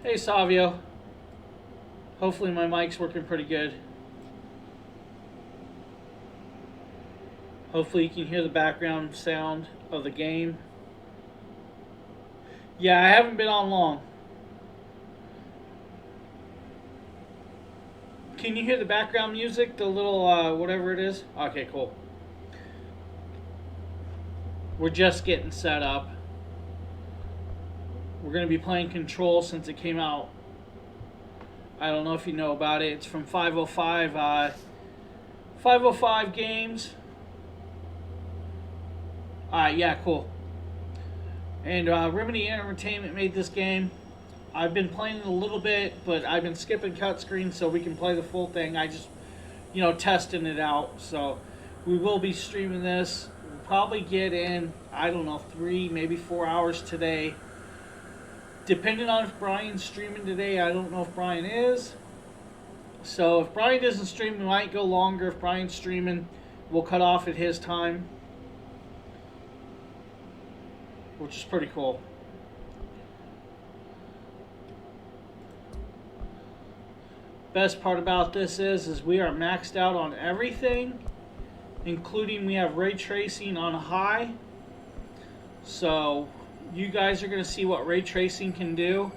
Hey Savio. Hopefully my mic's working pretty good. Hopefully you can hear the background sound of the game. Yeah, I haven't been on long. Can you hear the background music? The little whatever it is? Okay, cool. We're just getting set up. We're going to be playing Control since it came out. I don't know if you know about it. It's from 505. 505 Games. Yeah, cool. And Remedy Entertainment made this game. I've been playing it a little bit, but I've been skipping cut screens so we can play the full thing. I just, testing it out. So we will be streaming this. We'll probably get in, I don't know, 3, maybe 4 hours today. Depending on if Brian's streaming today, I don't know if Brian is. So if Brian doesn't stream, we might go longer. If Brian's streaming, we'll cut off at his time, which is pretty cool. Best part about this is we are maxed out on everything, including we have ray tracing on high. So you guys are going to see what ray tracing can do.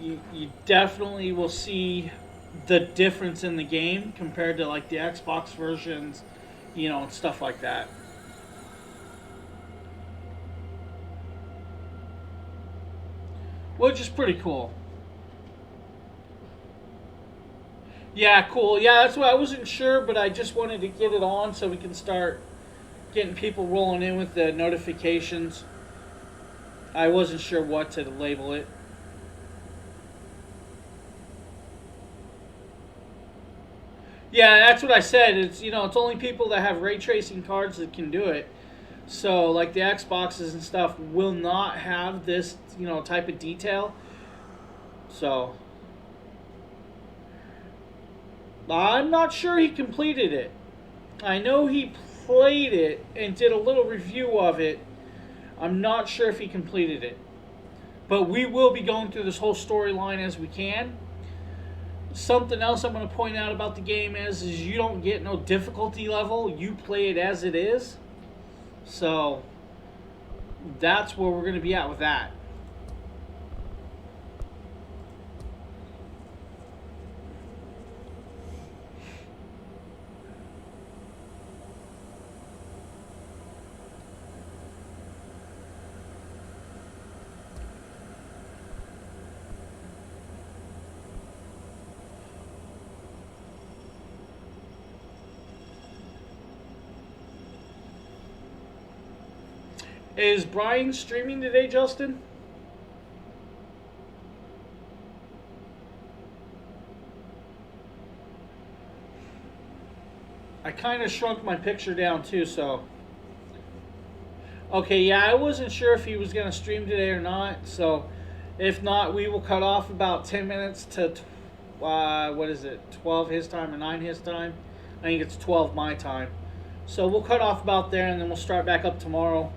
You definitely will see the difference in the game compared to like the Xbox versions, and stuff like that. Which is pretty cool. Yeah, cool. Yeah, that's what I wasn't sure, but I just wanted to get it on so we can start getting people rolling in with the notifications. I wasn't sure what to label it. Yeah, that's what I said. It's only people that have ray tracing cards that can do it. So like the Xboxes and stuff will not have this, type of detail. So I'm not sure he completed it. I know he played it and did a little review of it. I'm not sure if he completed it. But we will be going through this whole storyline as we can. Something else I'm going to point out about the game is you don't get no difficulty level. You play it as it is. So that's where we're going to be at with that. Is Brian streaming today, Justin? I kind of shrunk my picture down too, so. Okay, yeah, I wasn't sure if he was going to stream today or not, so if not, we will cut off about 10 minutes to, 12 his time or 9 his time? I think it's 12 my time. So we'll cut off about there and then we'll start back up tomorrow.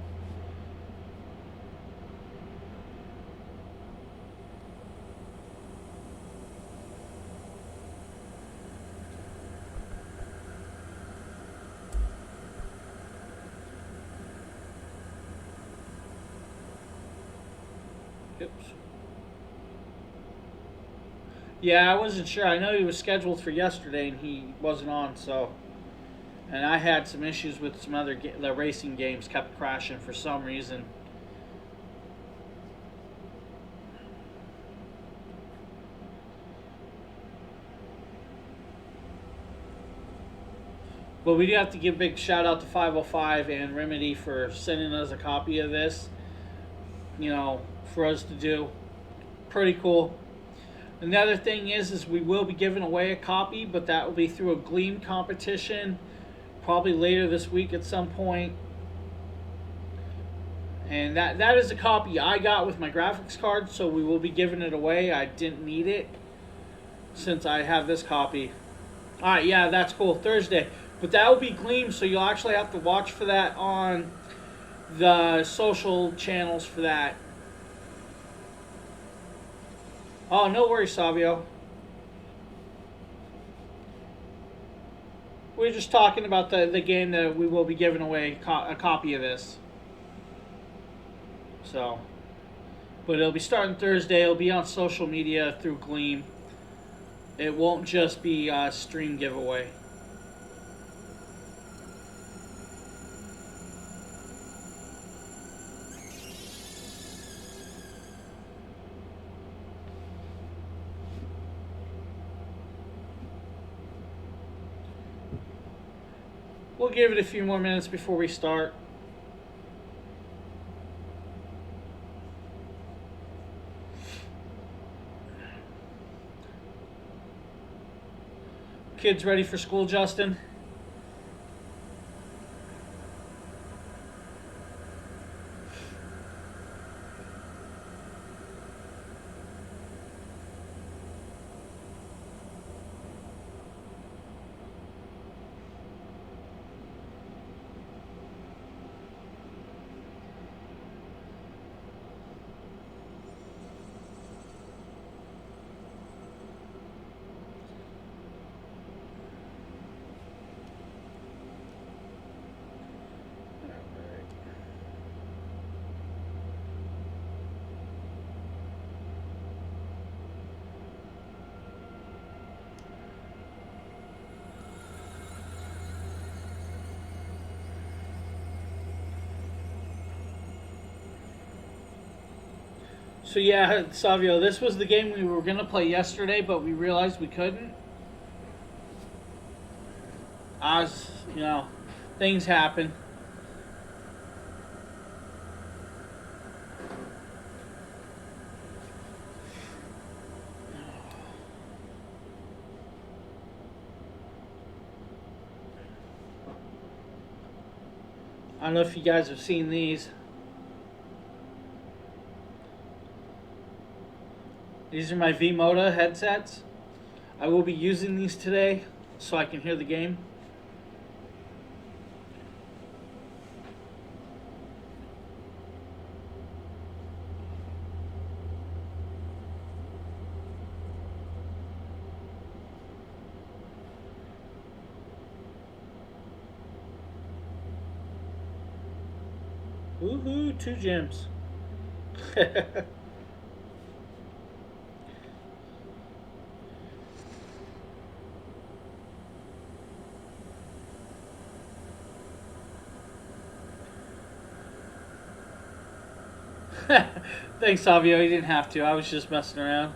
Oops. Yeah, I wasn't sure. I know he was scheduled for yesterday and he wasn't on, so. And I had some issues with some other the racing games kept crashing for some reason. But we do have to give a big shout out to 505 and Remedy for sending us a copy of this, for us to do. Pretty cool. And the other thing is we will be giving away a copy, but that will be through a Gleam competition, probably later this week at some point. And that is a copy I got with my graphics card, so we will be giving it away. I didn't need it since I have this copy. Alright, yeah, that's cool. Thursday. But that will be Gleam, so you'll actually have to watch for that on the social channels for that. Oh, no worries, Savio. We're just talking about the game that we will be giving away a copy of this. So, but it'll be starting Thursday. It'll be on social media through Gleam. It won't just be a stream giveaway. We'll give it a few more minutes before we start. Kids ready for school, Justin? So yeah, Savio, this was the game we were gonna play yesterday, but we realized we couldn't. As things happen. I don't know if you guys have seen these. These are my V-Moda headsets. I will be using these today so I can hear the game. Woohoo, 2 gems. Thanks, Savio. You didn't have to. I was just messing around.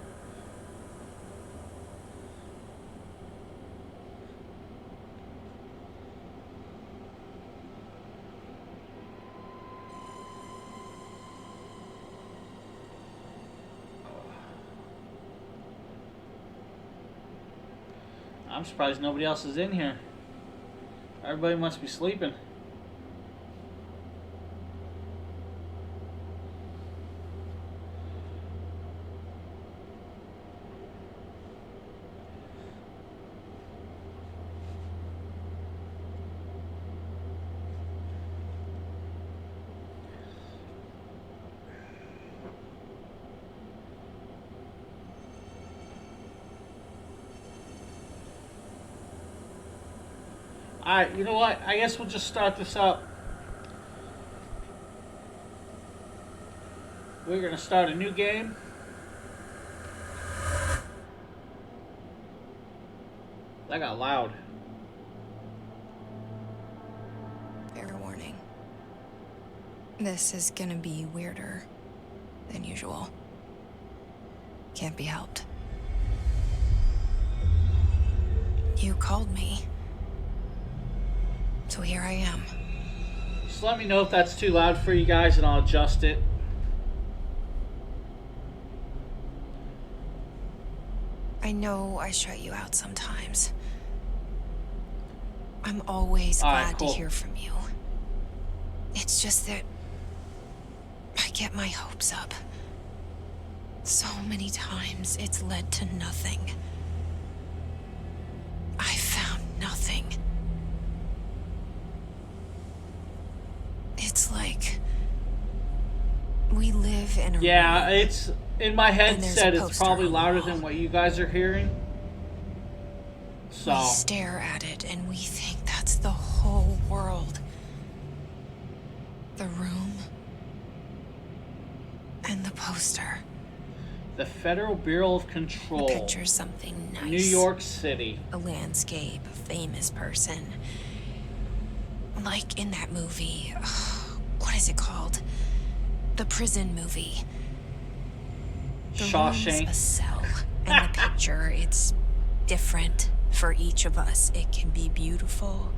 I'm surprised nobody else is in here. Everybody must be sleeping. Alright, you know what? I guess we'll just start this up. We're going to start a new game. That got loud. Fair warning. This is gonna be weirder than usual. Can't be helped. You called me. So here I am. Just let me know if that's too loud for you guys and I'll adjust it. I know I shut you out sometimes. I'm always glad to hear from you. It's just that I get my hopes up. So many times it's led to nothing. I found nothing. It's like We live in a Yeah, room, it's in my and there's a headset. It's poster probably on the louder wall. than what you guys are hearing. So We stare at it and we think that's the whole world. The room and the poster. the Federal Bureau of Control. The picture's something nice. New York City. A landscape, a famous person. Like in that movie. What is it called? The prison movie. The Shawshank. room's a cell. And the picture, it's different for each of us. It can be beautiful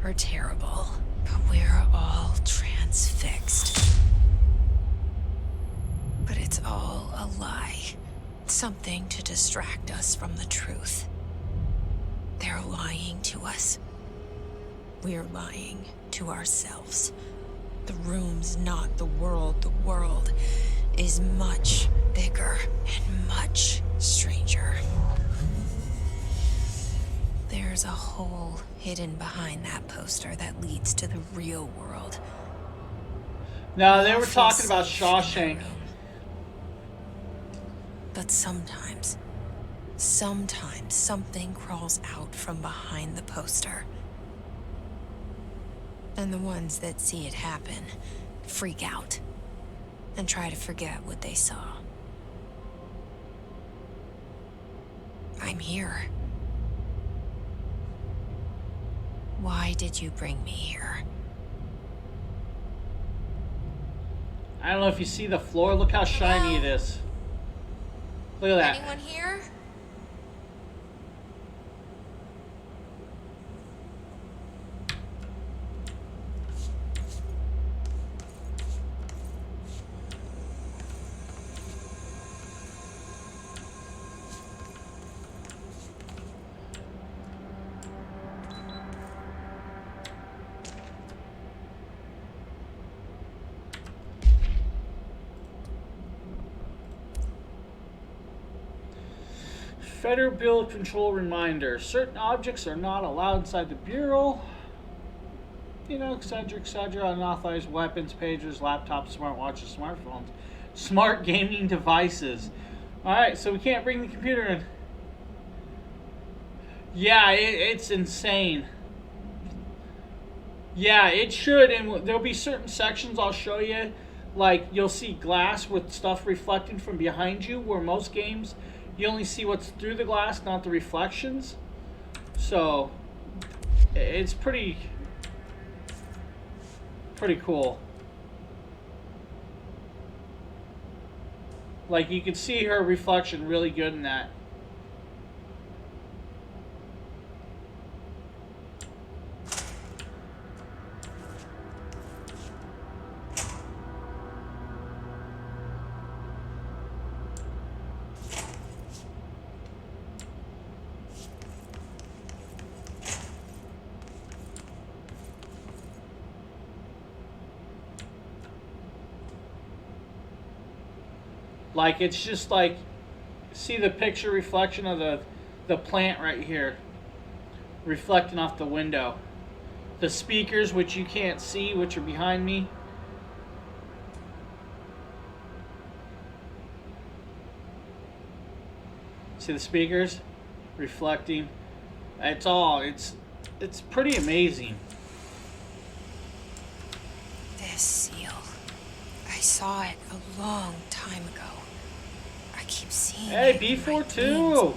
or terrible. But we're all transfixed. But it's all a lie. Something to distract us from the truth. They're lying to us. We're lying to ourselves. The room's not the world. The world is much bigger and much stranger. There's a hole hidden behind that poster that leads to the real world. No, they were talking about Shawshank. But sometimes something crawls out from behind the poster. And the ones that see it happen freak out and try to forget what they saw. I'm here. Why did you bring me here? I don't know if you see the floor. Look how shiny it is. Look at that. Anyone here? Federal Bureau of Control reminder. Certain objects are not allowed inside the Bureau. You know, etc. Unauthorized weapons, pagers, laptops, smartwatches, smartphones, smart gaming devices. Alright, so we can't bring the computer in. Yeah, it's insane. Yeah, it should, and there'll be certain sections I'll show you. Like, you'll see glass with stuff reflecting from behind you, where most games you only see what's through the glass, not the reflections. So it's pretty cool. Like, you can see her reflection really good in that. Like, it's just like, see the picture reflection of the plant right here, reflecting off the window. The speakers, which you can't see, which are behind me. See the speakers reflecting. It's pretty amazing. This seal. I saw it a long time ago. I keep seeing Hey, it in my B42! dreams.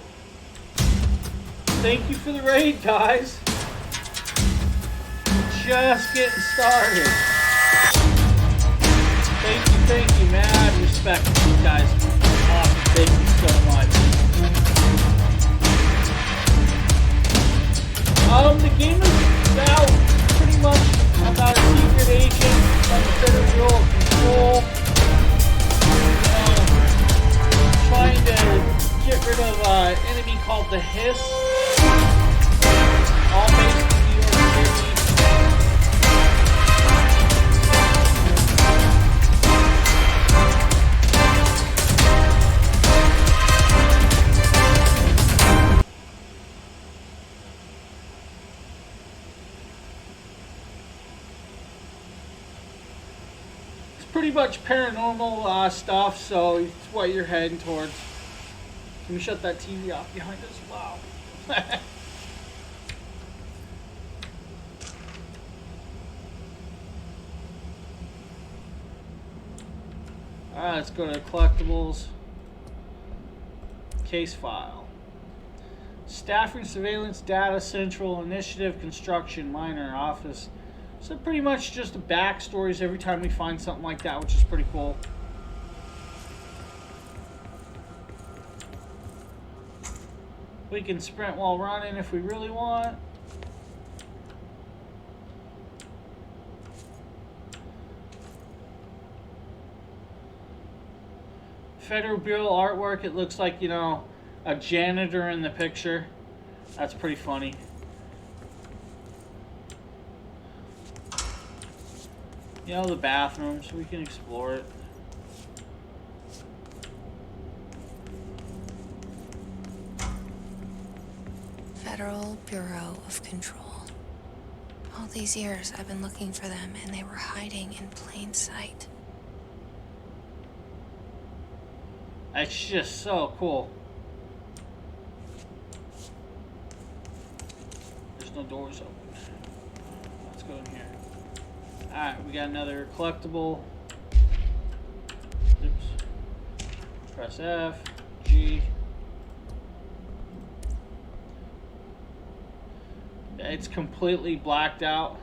Thank you for the raid, guys. Just getting started. Thank you, mad respect to you guys. Awesome, thank you so much. The game is about pretty much about a secret agent from the Federal Bureau of Control, trying to get rid of an enemy called the Hiss, all based in New York City. pretty much paranormal stuff, so it's what you're heading towards. Can we shut that TV off behind us? Wow. Alright, let's go to collectibles. Case file. Staffing, surveillance, data, central, initiative, construction, minor, office. So pretty much just the backstories every time we find something like that, which is pretty cool. We can sprint while running if we really want. Federal Bureau artwork, it looks like, you know, a janitor in the picture. That's pretty funny. You know, the bathroom, so we can explore it. Federal Bureau of Control. All these years I've been looking for them, and they were hiding in plain sight. It's just so cool. There's no doors open. Let's go in here. Alright, we got another collectible. Oops. Press F, G. It's completely blacked out.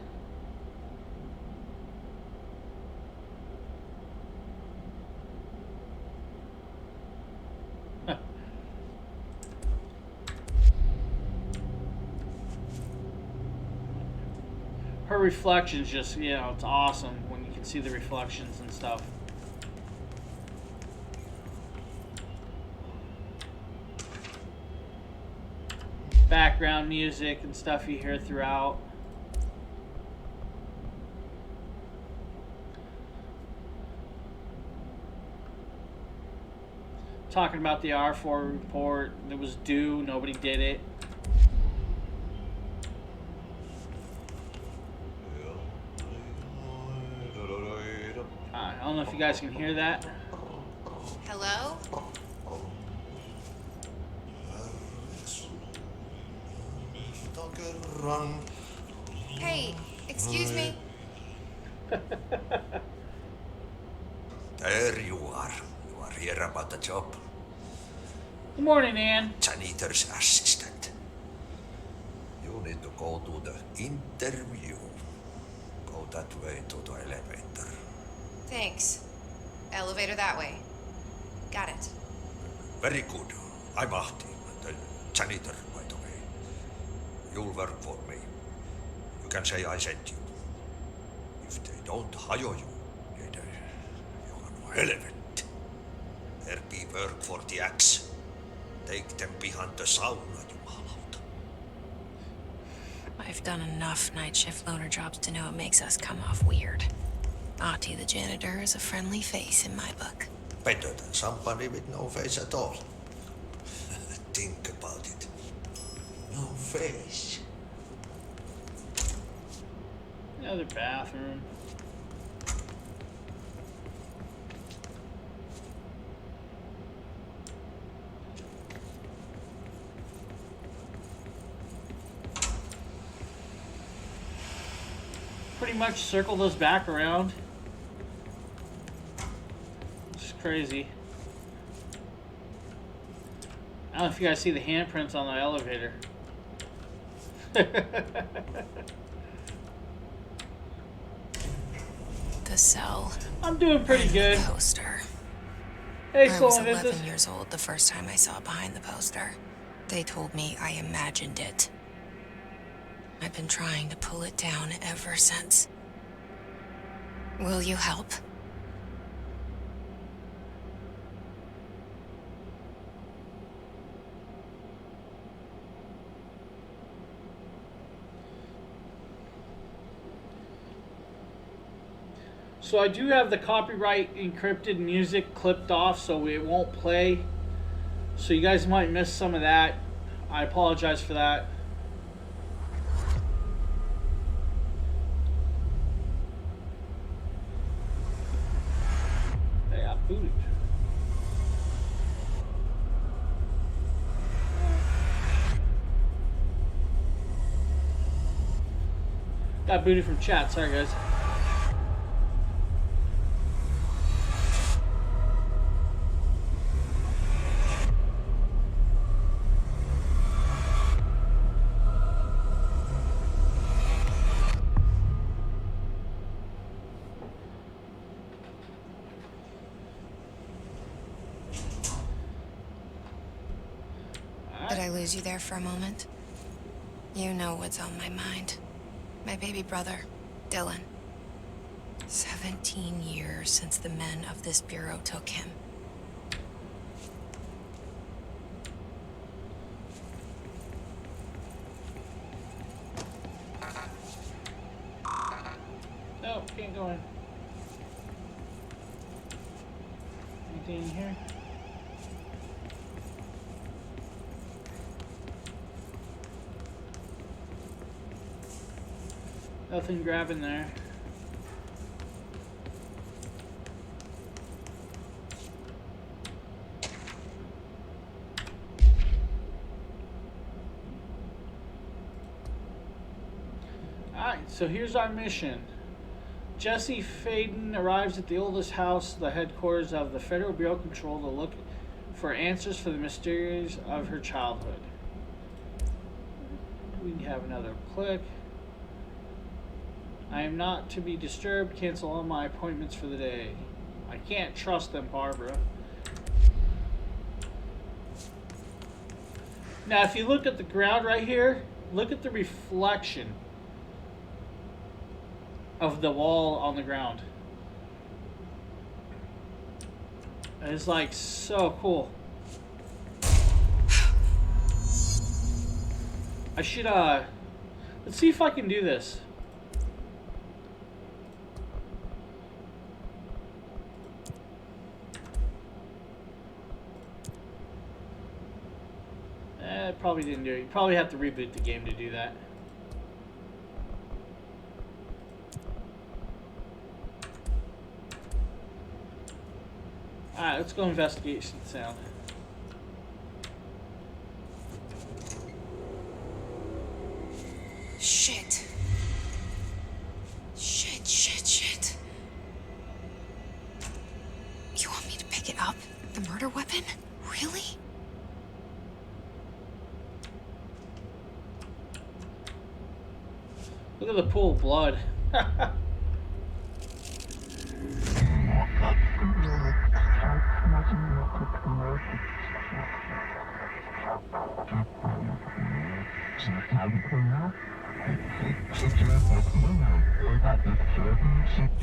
Her reflections just, you know, it's awesome when you can see the reflections and stuff. Background music and stuff you hear throughout. Talking about the R4 report. It was due, nobody did it. I don't know if you guys can hear that. Hello? Hey, excuse me. There you are. You are here about the job. Good morning, Ann. Janitor's assistant. You need to go to the interview. Go that way to the elevator. Thanks. Elevator that way. Got it. Very good. I'm Ahti, the janitor, by the way. You'll work for me. You can say I sent you. If they don't hire you, then you're no relevant. There be work for the axe. Take them behind the sauna, jumalauta. I've done enough night shift loner jobs to know it makes us come off weird. Ahti the janitor is a friendly face in my book. Better than somebody with no face at all. Think about it. No face. Another bathroom. Pretty much circle those back around. It's crazy. I don't know if you guys see the handprints on the elevator. The cell. I'm doing pretty good. The poster. Hey, I was Sloan, 11 years old the first time I saw behind the poster. They told me I imagined it. I've been trying to pull it down ever since. Will you help? So I do have the copyright encrypted music clipped off so it won't play. So you guys might miss some of that. I apologize for that. booted. Got booted from chat. Sorry, guys. Did I lose you there for a moment? You know what's on my mind. My baby brother, Dylan. 17 years since the men of this bureau took him. No, can't go in. Anything in here? Nothing grabbing there. Alright, so here's our mission. Jesse Faden arrives at the oldest house, the headquarters of the Federal Bureau of Control, to look for answers for the mysteries of her childhood. We have another click. I am not to be disturbed. Cancel all my appointments for the day. I can't trust them, Barbara. Now, if you look at the ground right here, look at the reflection of the wall on the ground. It's like so cool. I should, let's see if I can do this. It probably didn't do it. You probably have to reboot the game to do that. Alright, let's go investigate some sound. Shit. Shit. You want me to pick it up? The murder weapon? Really? Look at the pool of blood.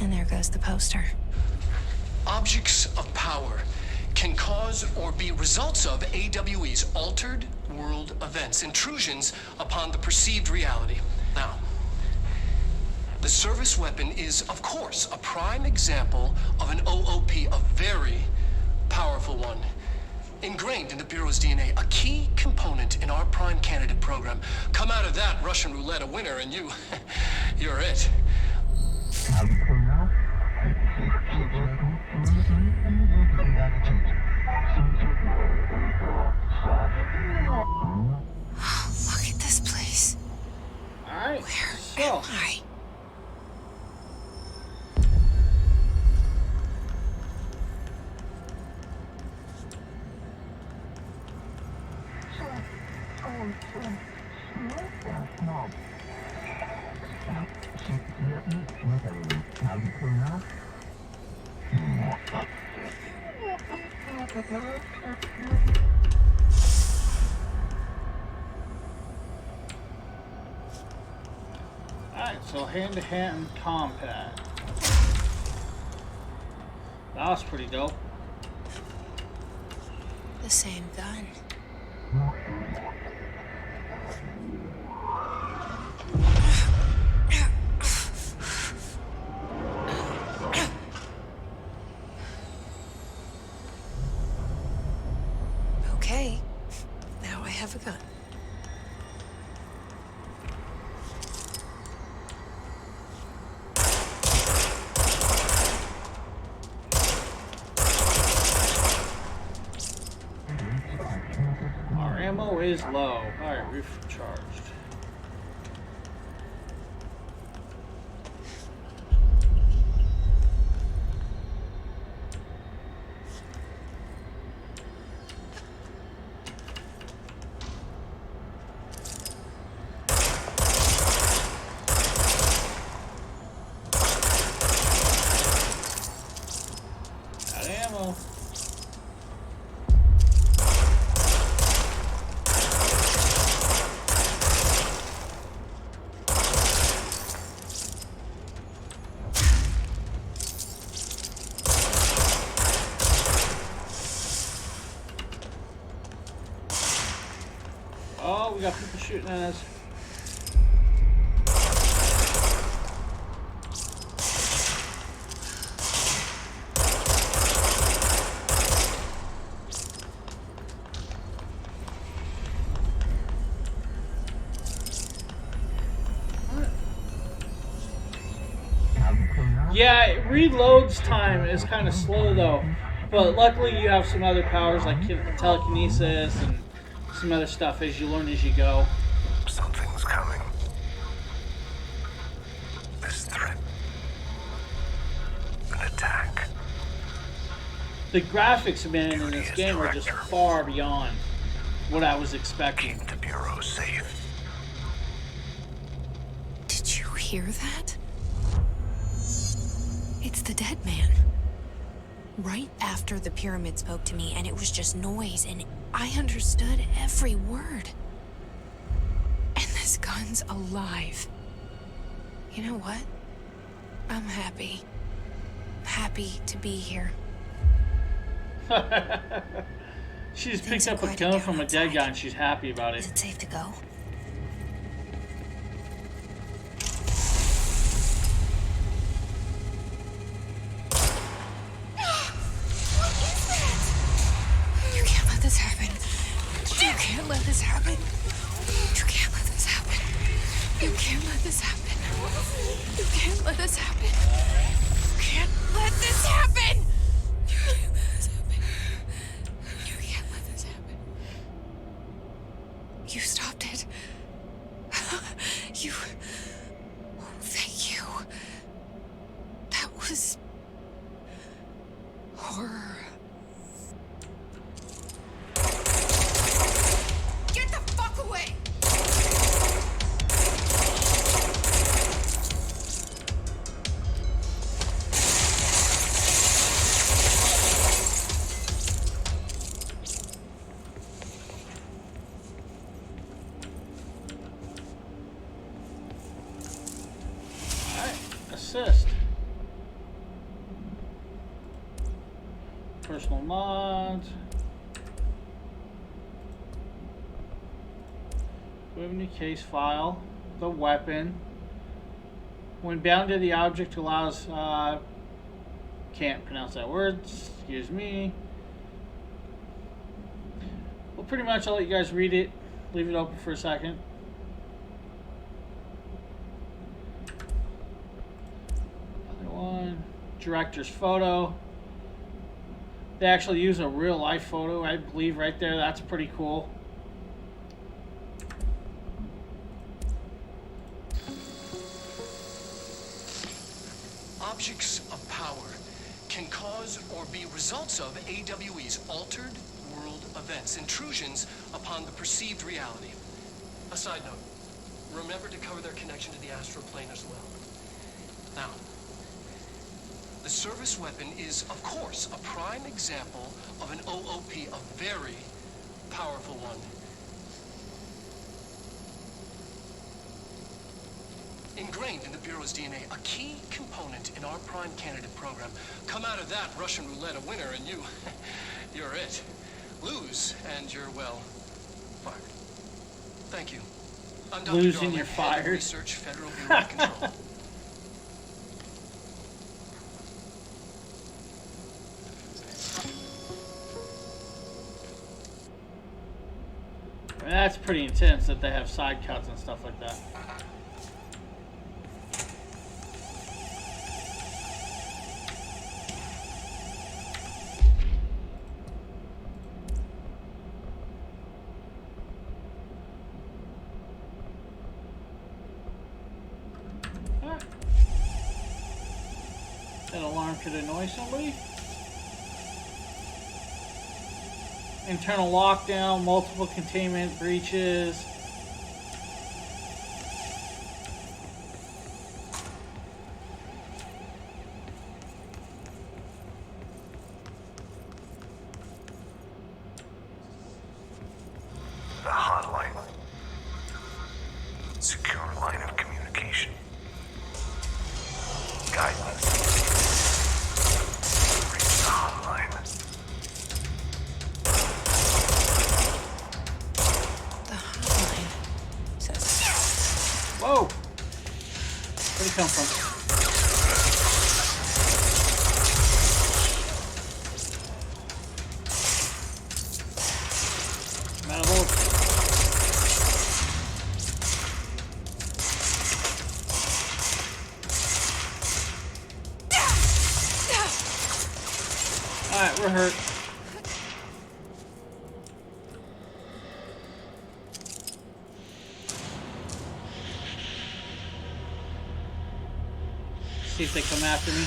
And there goes the poster. Objects of power can cause or be results of AWE's altered world events, intrusions upon the perceived reality. Now, the service weapon is, of course, a prime example of an OOP, a very powerful one. Ingrained in the Bureau's DNA, a key component in our prime candidate program. Come out of that Russian roulette a winner and you're it. Look at this place. Alright, Where so am I? Alright, so hand-to-hand combat. That was pretty dope. The same gun. Okay, now I have a gun. ammo is low. Alright, roof charged. Got ammo. Oh, we got people shooting at us. Yeah, reloads time is kind of slow though, but luckily you have some other powers like telekinesis and some other stuff as you learn as you go. Something's coming. This threat. An attack. The graphics, man, in this game are just far beyond what I was expecting. Keep the Bureau safe. Did you hear that? It's the dead man. Right after the pyramid spoke to me, and it was just noise, and I understood every word. And this gun's alive. You know what? I'm happy. Happy to be here. She just Things picked up a are gun quieted from a down dead outside. guy and she's happy about Is it. it safe to go? What is that? You can't let this happen. You can't let this happen. You can't let this happen. You can't let this happen. You can't let this happen. You can't let this happen. You can't let this happen. You can't let this happen. You stopped it. You... Oh, thank you. That was... horror. Get the fuck away! Assist. Personal mods. We have a new case file. The weapon. When bound to the object allows can't pronounce that word, excuse me. Well, pretty much I'll let you guys read it. Leave it open for a second. One director's photo. They actually use a real life photo, I believe, right there. That's pretty cool. Objects of power can cause or be results of AWE's altered world events, intrusions upon the perceived reality. A side note, remember to cover their connection to the astral plane as well. Now, the service weapon is, of course, a prime example of an OOP, a very powerful one. Ingrained in the Bureau's DNA, a key component in our prime candidate program. Come out of that Russian roulette a winner and you're it. Lose and you're, well, fired. Thank you. I'm Dr. Lose and Darling, you're Head of fired. Research, Federal Bureau of Control. I mean, that's pretty intense that they have side cuts and stuff like that. could annoy somebody. Internal lockdown, multiple containment breaches. The hotline. Secure line of communication. Guidance. Reach the hotline. The hotline says. Whoa! Where'd he come from? I'm out of bullets. Alright, we're hurt. See if they come after me.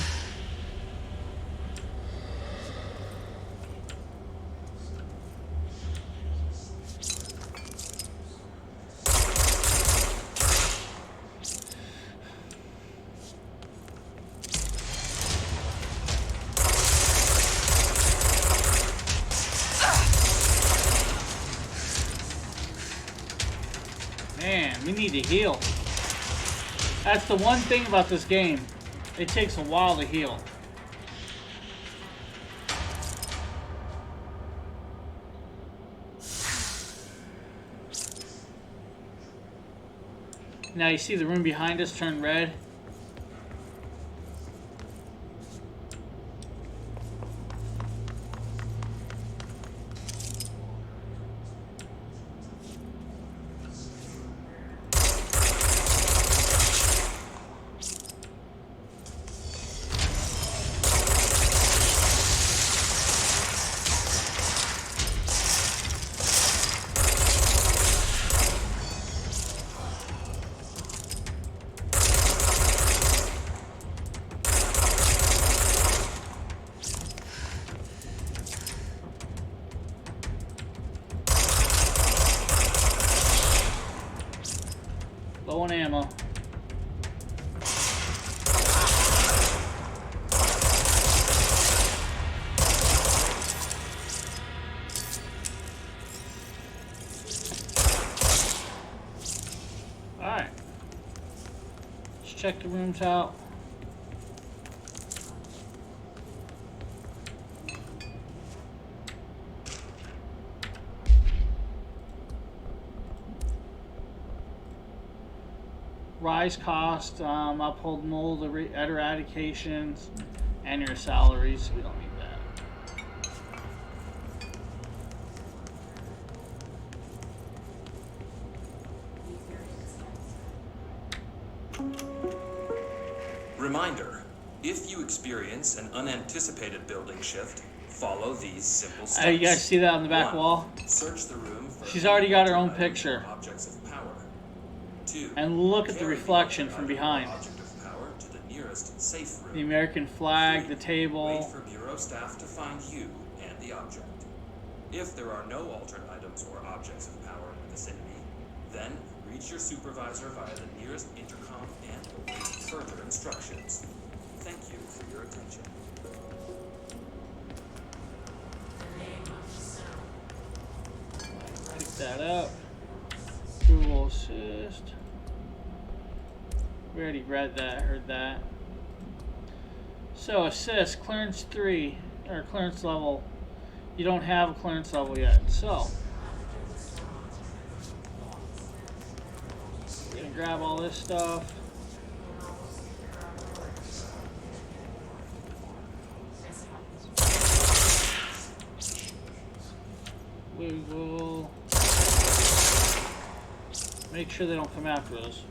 Man, we need to heal. That's the one thing about this game. It takes a while to heal. Now you see the room behind us turn red. Low on ammo. Alright. Let's check the rooms out. Rise cost, uphold mold eradications, and your salaries. We don't need that. Reminder, if you experience an unanticipated building shift, follow these simple steps. You guys see that on the back 1. wall? Search the room for She's already got her own items or picture. Objects of power. 2. And look at the Carry reflection from item or behind. Object of power to the nearest safe room. The American flag, 3. the table. Wait for bureau staff to find you and the object. If there are no alternate items or objects of power in the vicinity, then reach your supervisor via the nearest intercom and await further instructions. Thank you for your attention. Pick that up. Google Assist. We already read that, heard that. So assist, clearance 3, or clearance level. You don't have a clearance level yet, so. We're gonna grab all this stuff. We will make sure they don't come after us.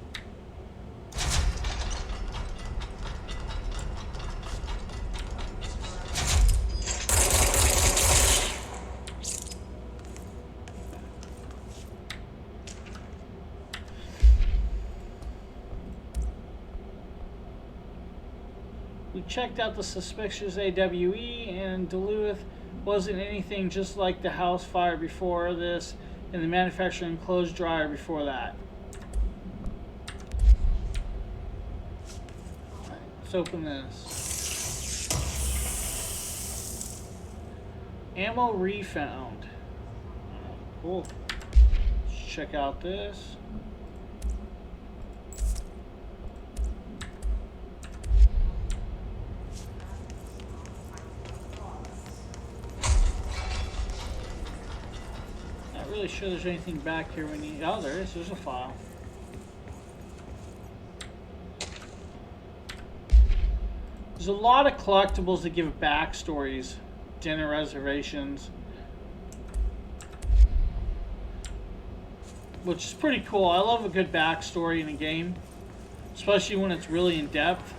We checked out the suspicious AWE, and Duluth wasn't anything just like the house fire before this and the manufacturing clothes dryer before that. Alright, let's open this. Ammo refound. Cool. Let's check out this. Not really sure there's anything back here we need. Oh, there is. There's a file. There's a lot of collectibles that give backstories, dinner reservations, which is pretty cool. I love a good backstory in a game, especially when it's really in depth.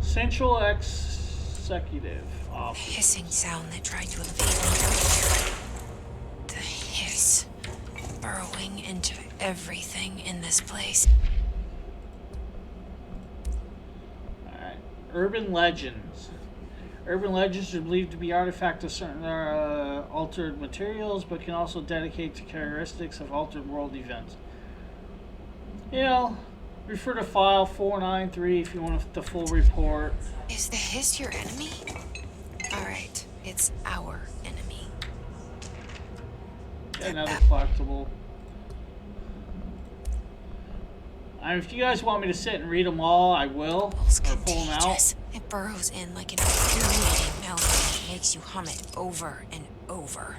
Central Executive Office. Hissing sound that tried to invade me earlier. The hiss burrowing into everything in this place. Alright. Urban legends. Urban legends are believed to be artifacts of certain altered materials, but can also dedicate to characteristics of altered world events. You know, refer to file 493 if you want the full report. Is the hiss your enemy? Alright, it's our enemy. Another collectible. If you guys want me to sit and read them all, I will. It's Or pull them out. contagious. It burrows in like an infuriating melody. It makes you hum it over and over.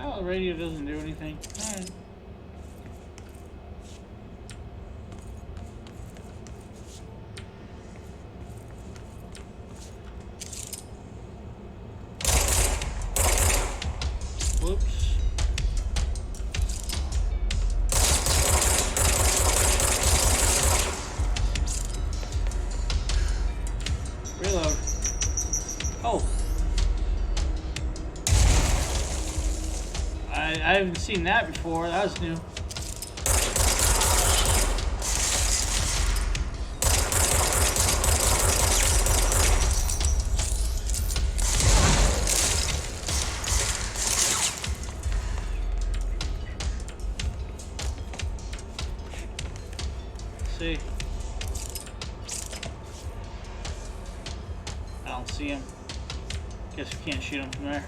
Oh, the radio doesn't do anything. Alright. Whoops. Reload. Oh. I haven't seen that before. That was new. Let's see. I don't see him. Guess we can't shoot him from there.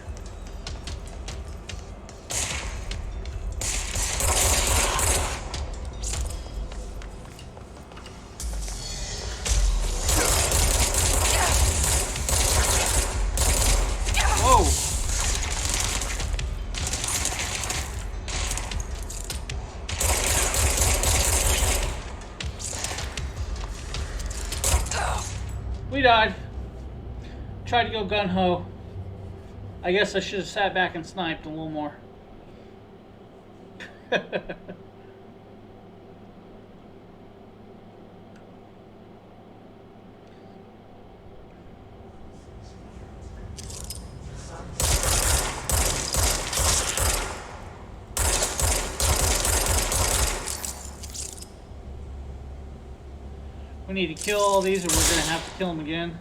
We died. Tried to go gun-ho. I guess I should have sat back and sniped a little more. We need to kill all these or we're going to have to kill them again.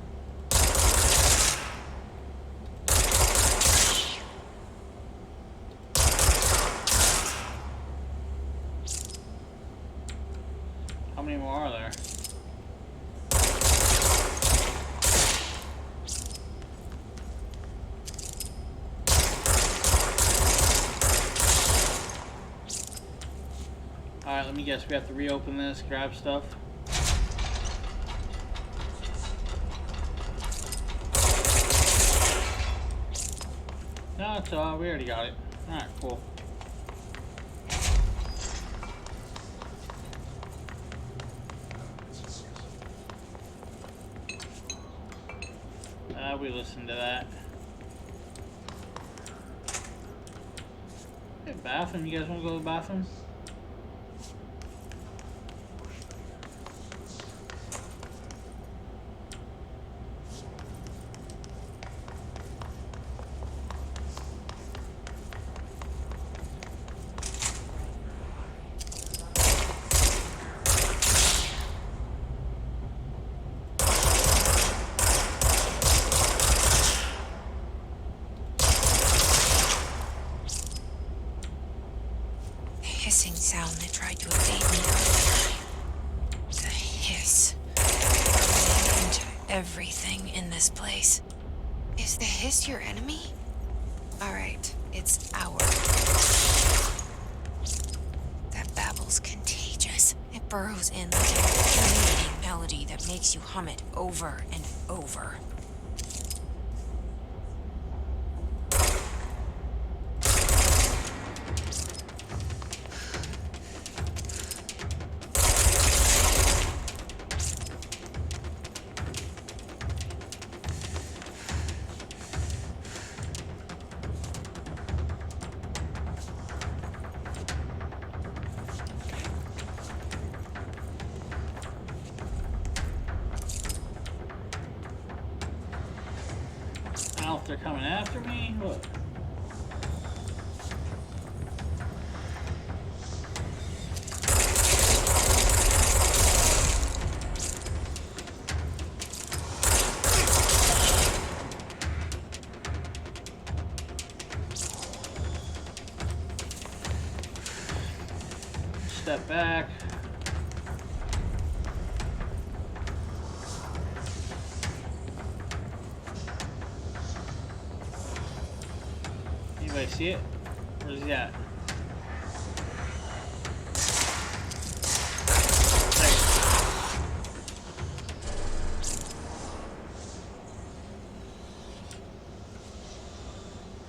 How many more are there? Alright, let Let me guess, we have to reopen this, grab stuff. No, it's we already got it. Alright, cool. We listened to that. Hey, bathroom. You guys want to go to the bathroom? Hissing sound that tried to evade me earlier. The hiss. Burrowing into everything in this place. Is the hiss your enemy? Alright, it's our. That babble's contagious. It burrows in like an infuriating melody that makes you hum it over and over. I don't know if they're coming after me. What? Step back. Anybody see it? Where's he at?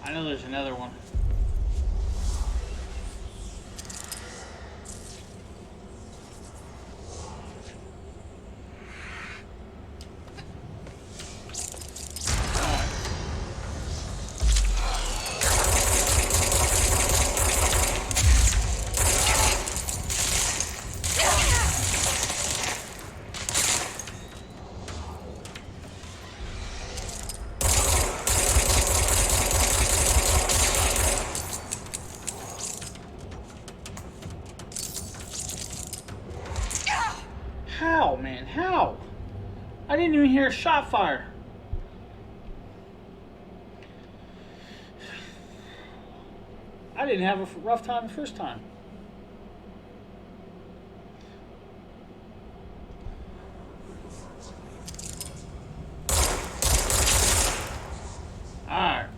I know there's another one. How, man? How? I didn't even hear a shot fire. I didn't have a rough time the first time. Alright.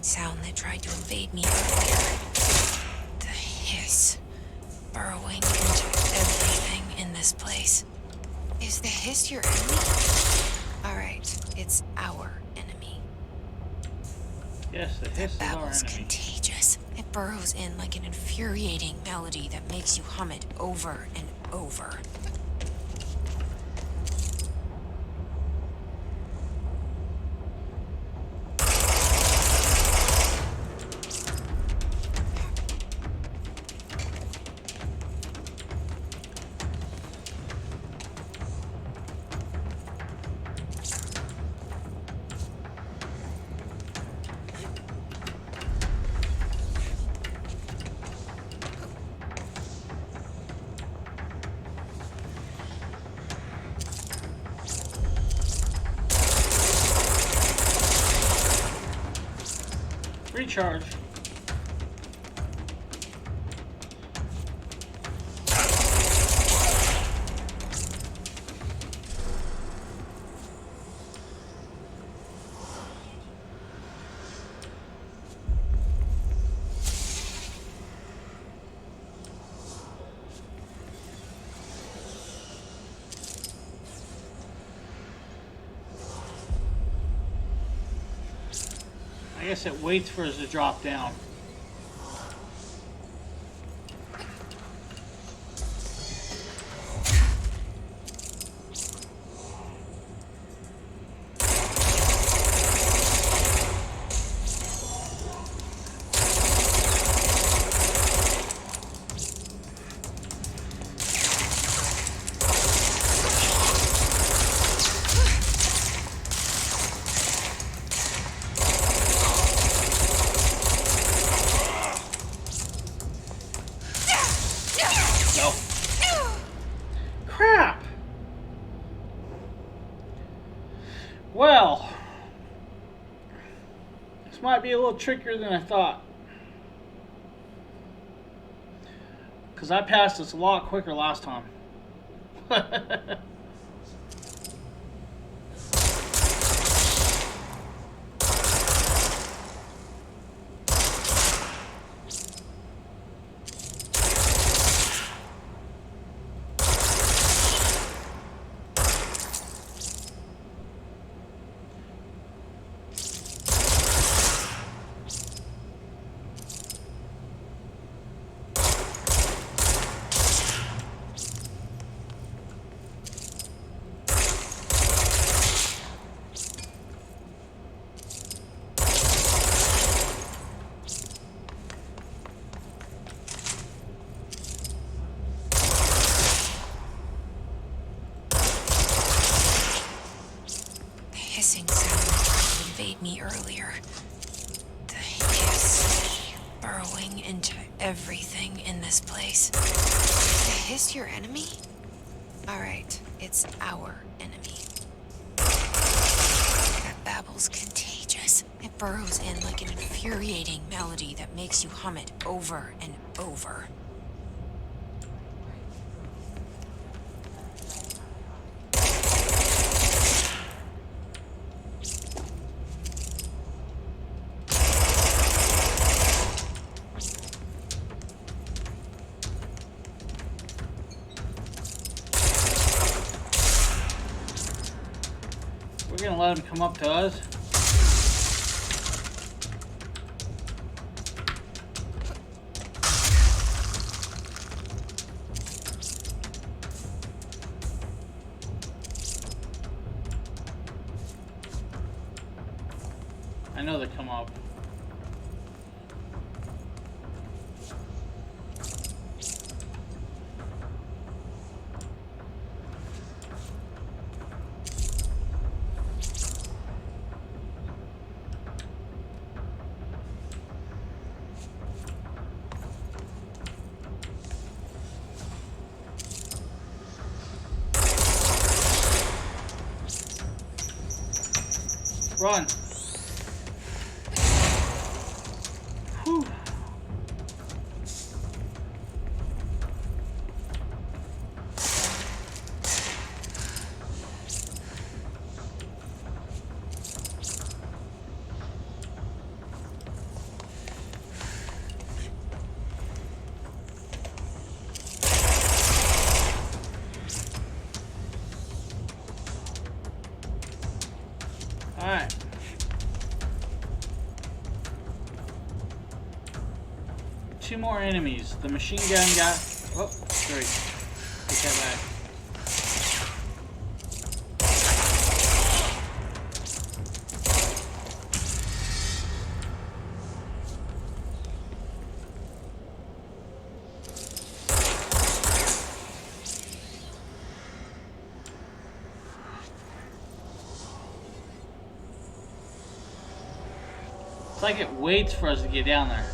Sound that tried to invade me earlier. The hiss. Burrowing into everything in this place. Is the hiss your enemy? Alright, it's our enemy. Yes, the hiss is our Babble's enemy. contagious. It burrows in like an infuriating melody that makes you hum it over and over. Recharge. I guess it waits for us to drop down. Crap! Well, this might be a little trickier than I thought. Because I passed this a lot quicker last time. Hissing sound tried to invade me earlier. The hiss burrowing into everything in this place. The hiss your enemy? Alright, it's our enemy. That babble's contagious. It burrows in like an infuriating melody that makes you hum it over and over. We're gonna let him come up to us. I know they come up. Run. Whew. Alright. Two more enemies. The machine gun guy. Oh, sorry. Take that back. It's like it waits for us to get down there.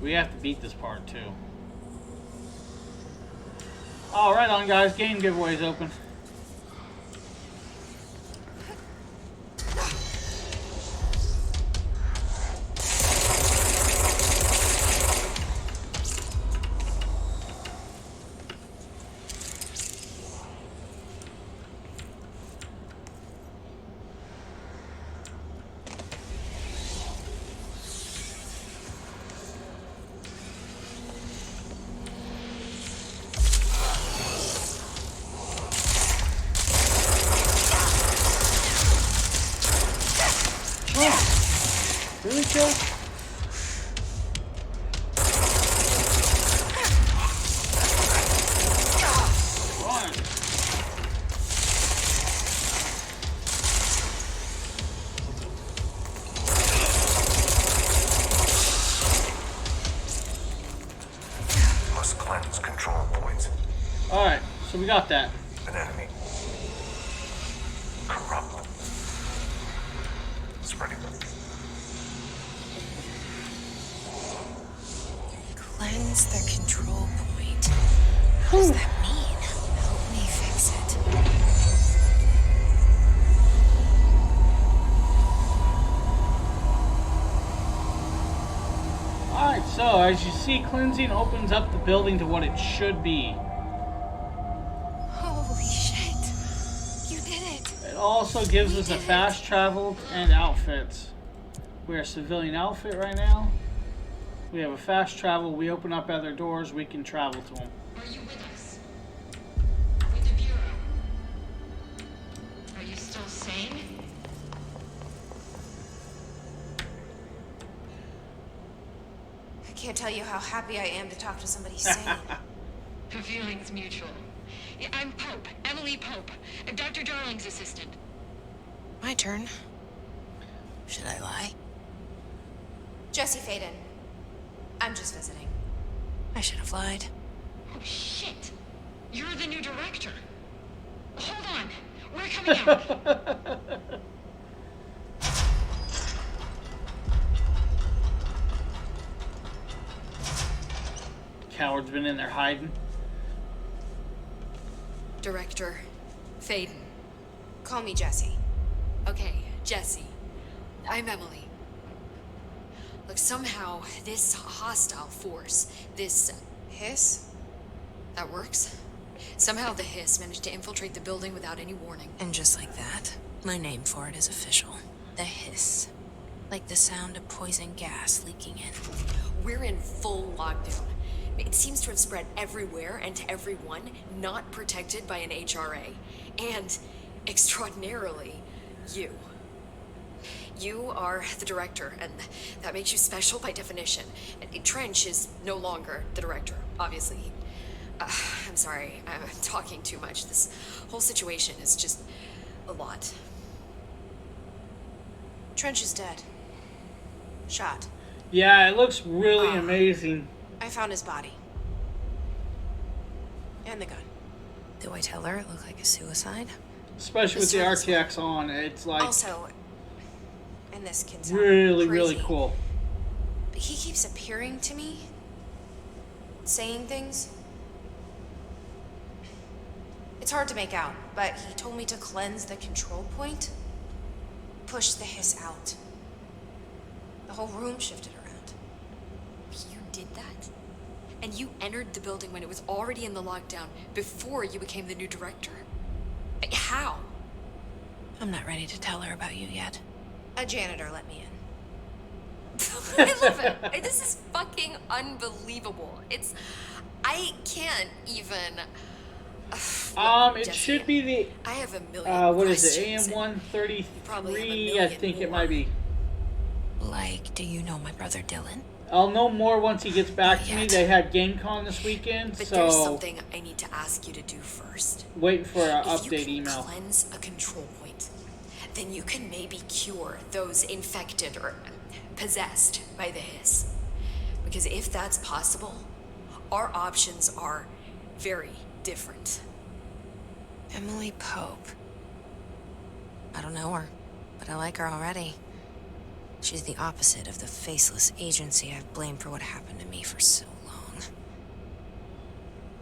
We have to beat this part too. Oh, right on, guys. Game giveaways open. Really, kill? Run. Must cleanse control points. Alright, so we got that. An enemy. Corrupt. Spreading them. Cleanse the control point. What does that mean? Help me fix it. Alright, so as you see, cleansing opens up the building to what it should be. Holy shit. You did it. It also gives us a fast travel and outfits. We're a civilian outfit right now. We have a fast travel. We open up other doors. We can travel to them. Are you with us? With the Bureau? Are you still sane? I can't tell you how happy I am to talk to somebody sane. The feeling's mutual. Yeah, I'm Pope, Emily Pope, Dr. Darling's assistant. My turn. Should I lie? Jesse Faden. I'm just visiting. I should have lied. Oh, shit. You're the new director. Hold on. We're coming out. Coward's been in there hiding. Director Faden. Call me Jesse. Okay, Jesse. I'm Emily. Look, somehow this hostile force, this Hiss? that works. Somehow the hiss managed to infiltrate the building without any warning. And just like that, my name for it is official. The hiss. Like the sound of poison gas leaking in. We're in full lockdown. It seems to have spread everywhere and to everyone not protected by an HRA. And, extraordinarily, you. You are the director, and that makes you special by definition. Trench is no longer the director, obviously. I'm sorry, I'm talking too much. This whole situation is just a lot. Trench is dead. Shot. Yeah, it looks really amazing. I found his body. And the gun. Do I tell her it looked like a suicide? Especially with the RTX on. It's like Also, and this kid's sound really, crazy, really cool. but he keeps appearing to me, saying things. It's hard to make out, but he told me to cleanse the control point, push the hiss out. The whole room shifted around. You did that? And you entered the building when it was already in the lockdown, before you became the new director? How? I'm not ready to tell her about you yet. A janitor let me in. I love it. This is fucking unbelievable. I can't even. It should be the I have a million what is it, questions. AM Probably have a 133? I million think it more. might be. Like, do you know my brother Dylan? I'll know more once he gets back to me. Yet. They had GameCon this weekend, But so there's something I need to ask you to do first. waiting for an If you update can email. cleanse a control point, then you can maybe cure those infected or possessed by the hiss. Because if that's possible, our options are very different. Emily Pope. I don't know her, but I like her already. She's the opposite of the faceless agency I've blamed for what happened to me for so long.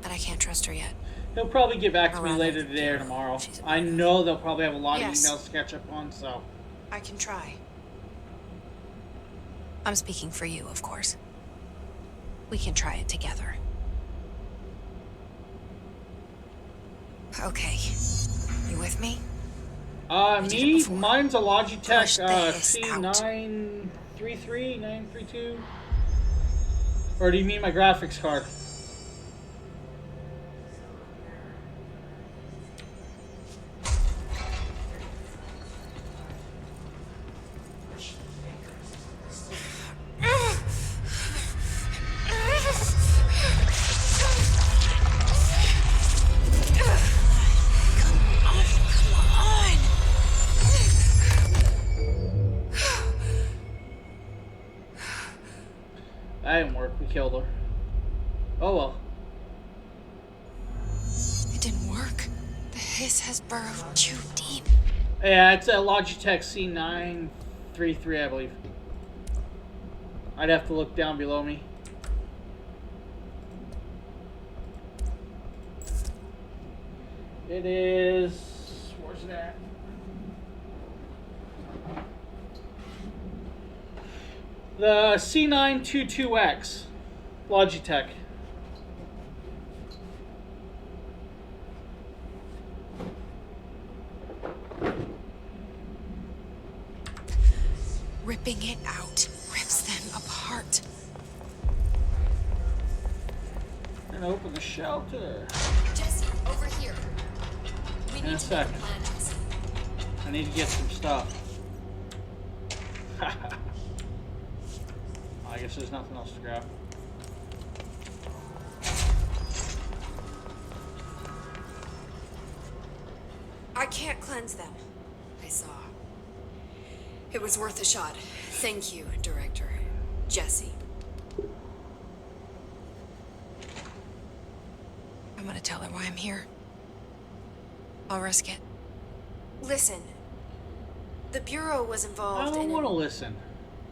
But I can't trust her yet. He'll probably get back to Or me rather, later today or Bureau. tomorrow. She's a I bit of- know they'll probably have a lot Yes. of emails to catch up on, so. I can try. I'm speaking for you, of course. We can try it together. Okay. You with me? We did it Me? before. Mine's a Push Logitech the hiss C933, 932. Or do you mean my graphics card? That didn't work. We killed her. Oh well. It didn't work. The hiss has burrowed too deep. Yeah, it's a Logitech C933, I believe. I'd have to look down below me. It is... Where's it at? The C922X. Logitech. Ripping it out rips them apart. And open the shelter. Jesse, over here. We In a need to sec. make plans. I need to get some stuff. I guess there's nothing else to grab. I can't cleanse them. I saw. It was worth a shot. Thank you, Director. Jesse. I'm gonna tell her why I'm here. I'll risk it. Listen. The Bureau was I involved don't in want to an listen.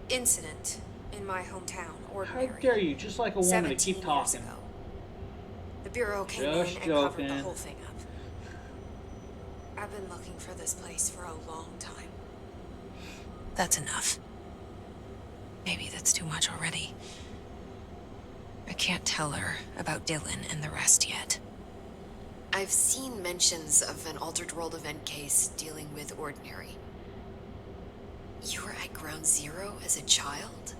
incident in my hometown, How Ordinary. dare you, just like a woman, to 17 keep years talking. ago. The Bureau came Just in and covered the joking. whole thing up. I've been looking for this place for a long time. That's enough. Maybe that's too much already. I can't tell her about Dylan and the rest yet. I've seen mentions of an Altered World event case dealing with Ordinary. You were at Ground Zero as a child?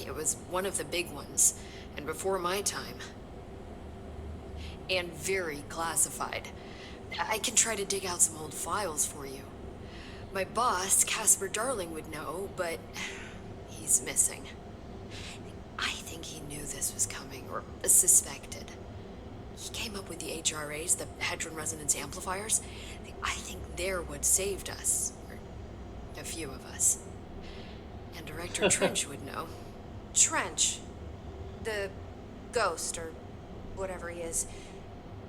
It was one of the big ones, and before my time. And very classified. I can try to dig out some old files for you. My boss, Casper Darling, would know, but he's missing. I think he knew this was coming, or suspected. He came up with the HRAs, the Hadron Resonance Amplifiers. I think they're what saved us. Or a few of us. And Director Trench would know. Trench. The ghost, or whatever he is.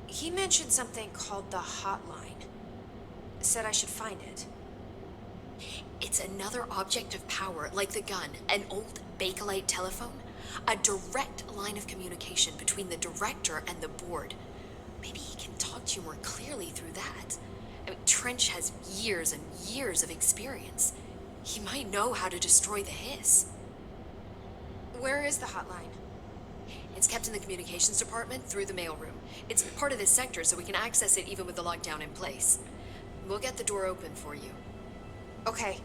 He mentioned something called the hotline. Said I should find it. It's another object of power, like the gun, an old Bakelite telephone. A direct line of communication between the director and the board. Maybe he can talk to you more clearly through that. I mean, Trench has years and years of experience. He might know how to destroy the hiss. Where is the hotline? It's kept in the communications department through the mailroom. It's part of this sector, so we can access it even with the lockdown in place. We'll get the door open for you. Okay,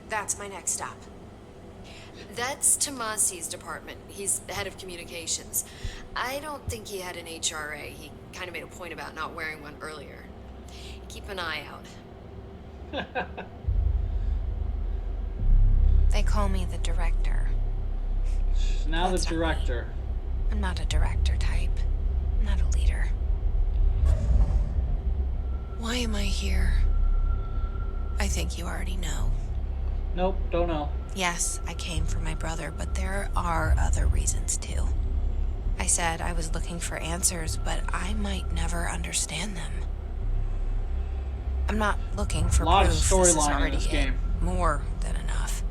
that's my next stop. That's Tomasi's department. He's the head of communications. I don't think he had an HRA. He kind of made a point about not wearing one earlier. Keep an eye out. They call me the director. Now That's the not director. I'm not a director type. I'm not a leader. Why am I here? I think you already know. Nope, don't know. Yes, I came for my brother, but there are other reasons too. I said I was looking for answers, but I might never understand them. I'm not looking for Lot of proof. This is storyline in already this it. game. More than enough.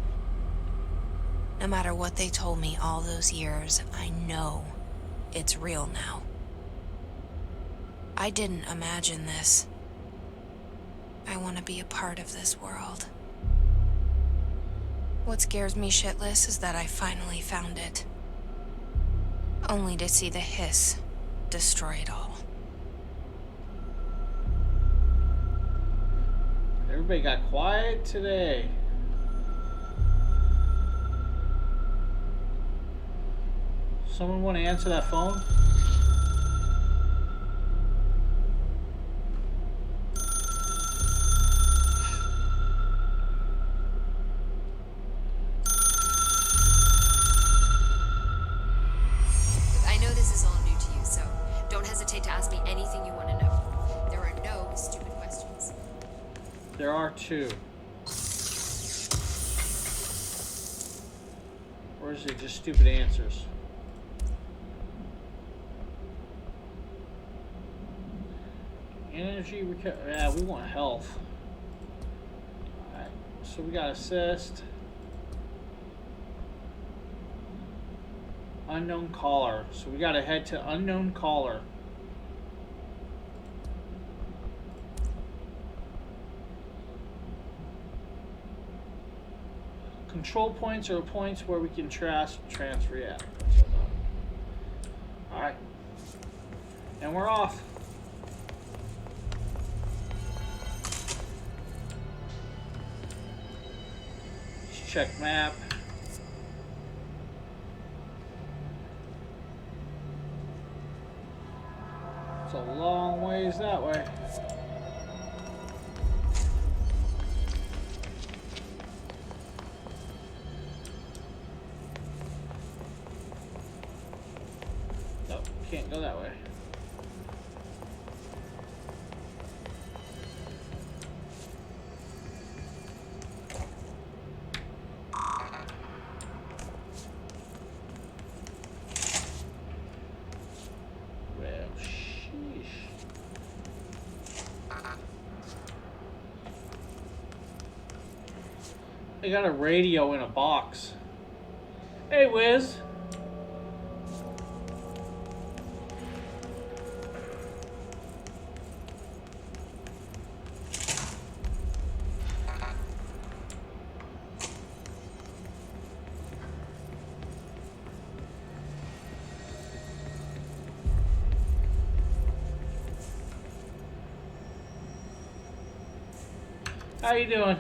No matter what they told me all those years, I know it's real now. I didn't imagine this. I want to be a part of this world. What scares me shitless is that I finally found it. Only to see the hiss destroy it all. Everybody got quiet today. Someone want to answer that phone? I know this is all new to you, so don't hesitate to ask me anything you want to know. There are no stupid questions. There are two. Or is it just stupid answers? Energy recovery. Yeah, we want health. Alright, so we got assist. Unknown caller. So we gotta head to unknown caller. Control points are points where we can transfer. Yeah. Alright. And we're off. Let's check map. It's a long ways that way. Nope, can't go that way. Well, sheesh. I got a radio in a box. Hey, Wiz. How you doing?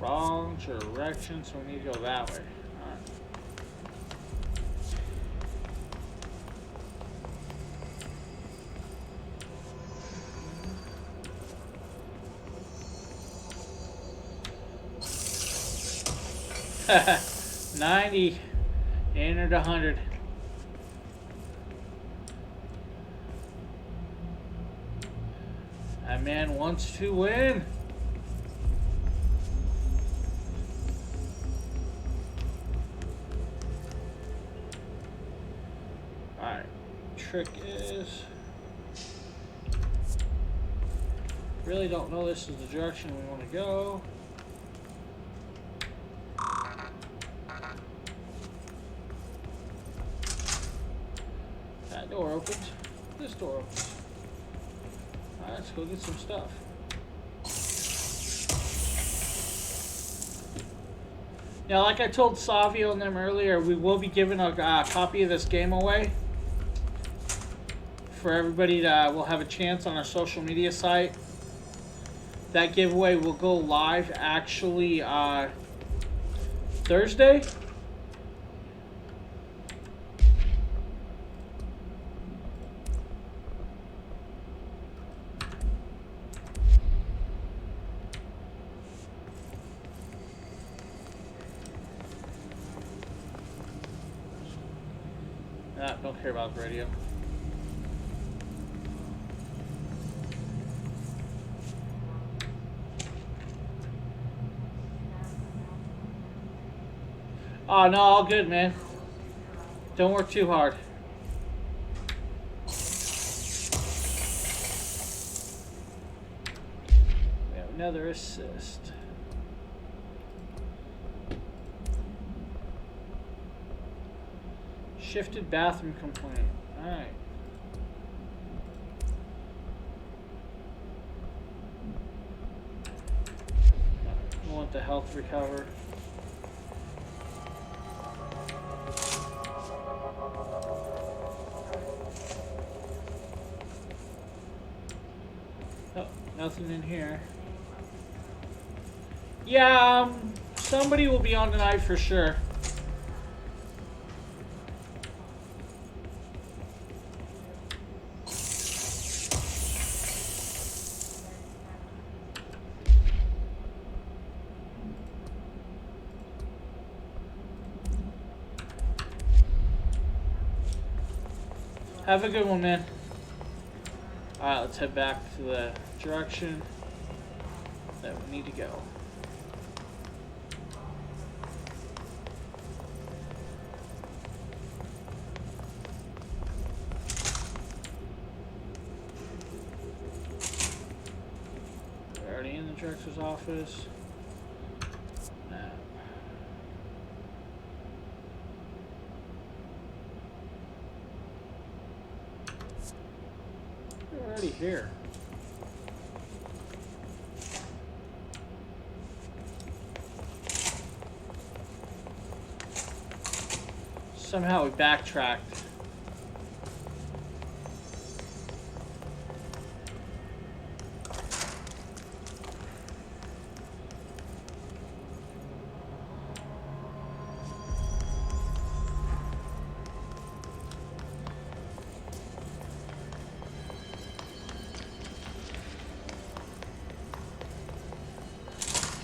Wrong direction, so we need to go that way. Alright. 90. Entered 100. That man wants to win. Alright. Trick is... really don't know this is the direction we want to go. That door opens. This door opens. Alright, let's go get some stuff. Now, like I told Savio and them earlier, we will be giving a copy of this game away for everybody to will have a chance on our social media site. That giveaway will go live actually Thursday. Don't care about the radio. Oh, no, all good, man. Don't work too hard. We have another assist. Shifted bathroom complaint. Alright. I want the health recover. Oh, nothing in here. Yeah, somebody will be on tonight for sure. Have a good one, man. Alright, let's head back to the direction that we need to go. We're already in the director's office. Map. We're already here. Somehow we backtracked.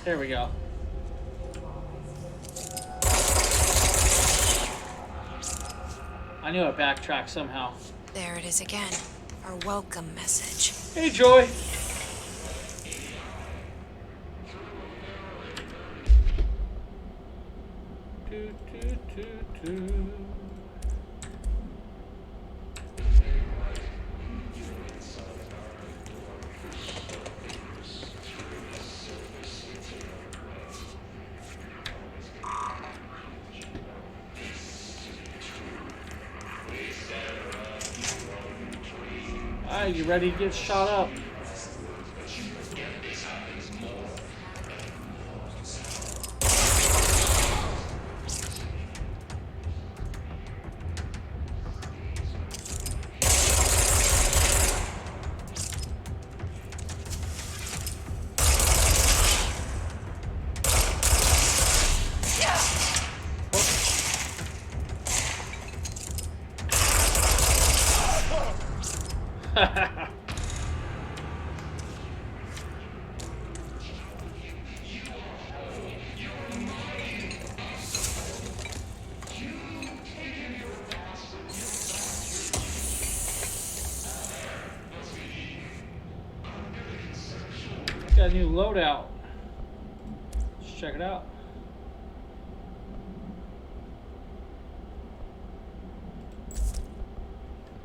There we go. I knew I backtracked somehow. There it is again. Our welcome message. Hey, Joy. Do, do, do, do. Alright, you ready to get shot up? Got a new loadout. Let's check it out.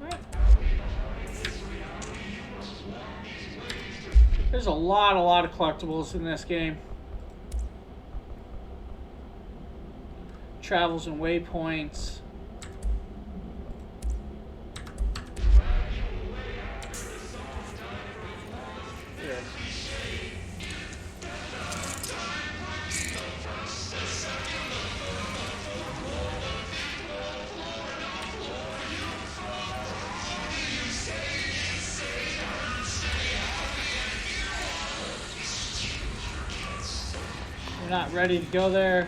Alright. There's a lot of collectibles in this game. Travels and waypoints. Here. We're not ready to go there.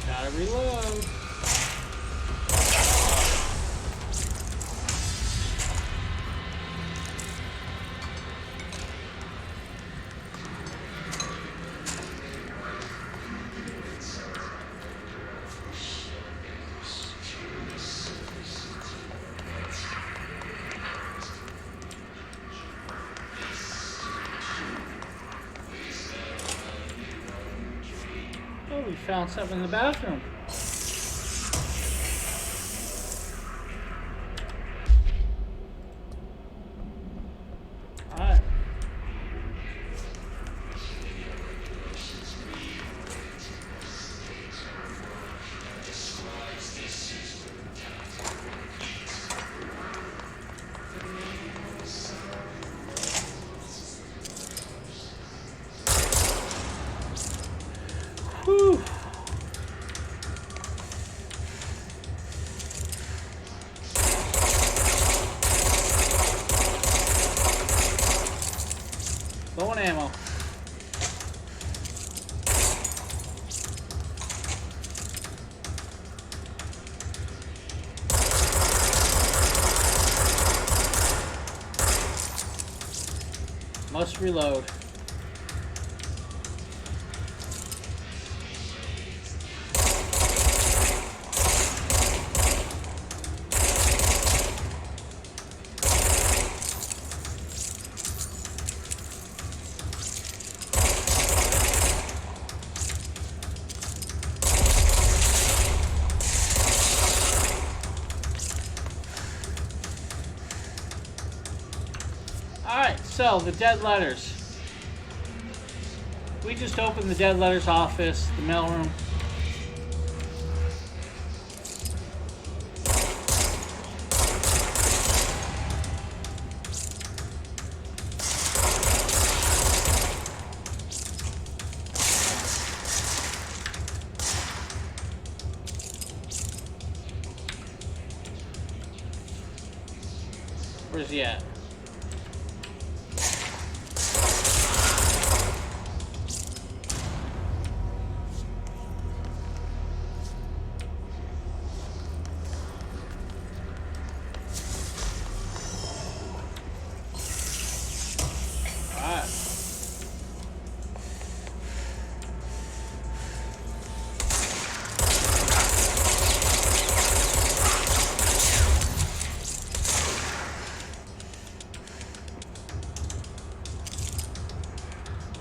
Gotta reload. we found something in the bathroom. Alright. Whew. Low on ammo. Must reload. Alright, so the dead letters. We just opened the dead letters office, the mailroom. Where's he at?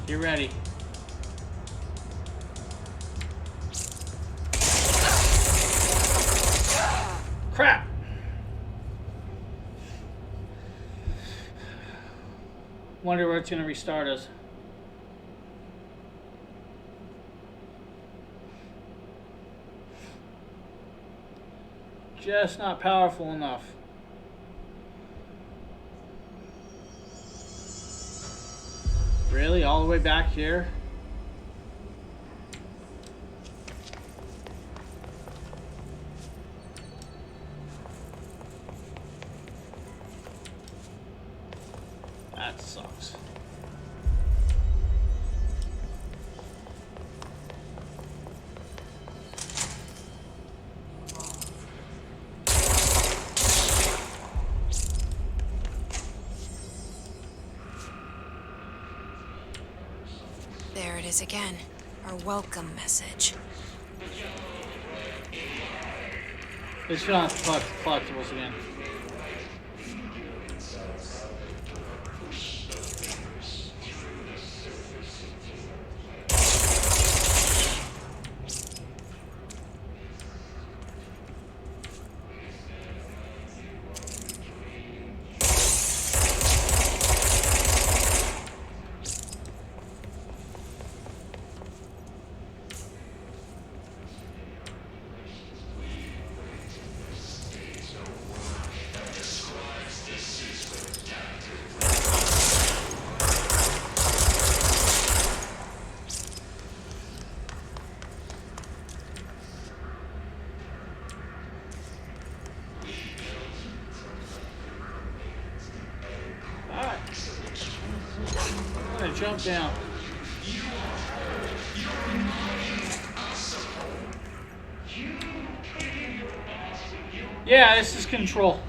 Get ready. Crap! Wonder where it's gonna restart us. Just not powerful enough. Really? All the way back here? That sucks. There it is again. Our welcome message. Let's go on to collectibles again. Jump down. Yeah, this is control.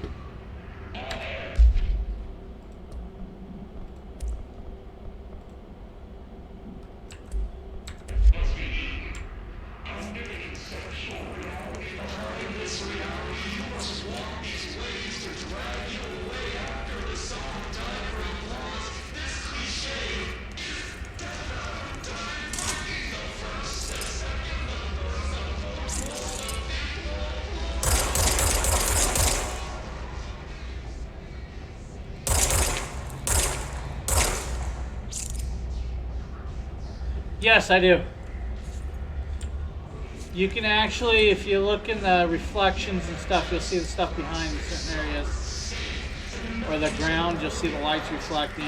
Yes, I do. You can actually, if you look in the reflections and stuff, you'll see the stuff behind certain areas. Or the ground, you'll see the lights reflecting.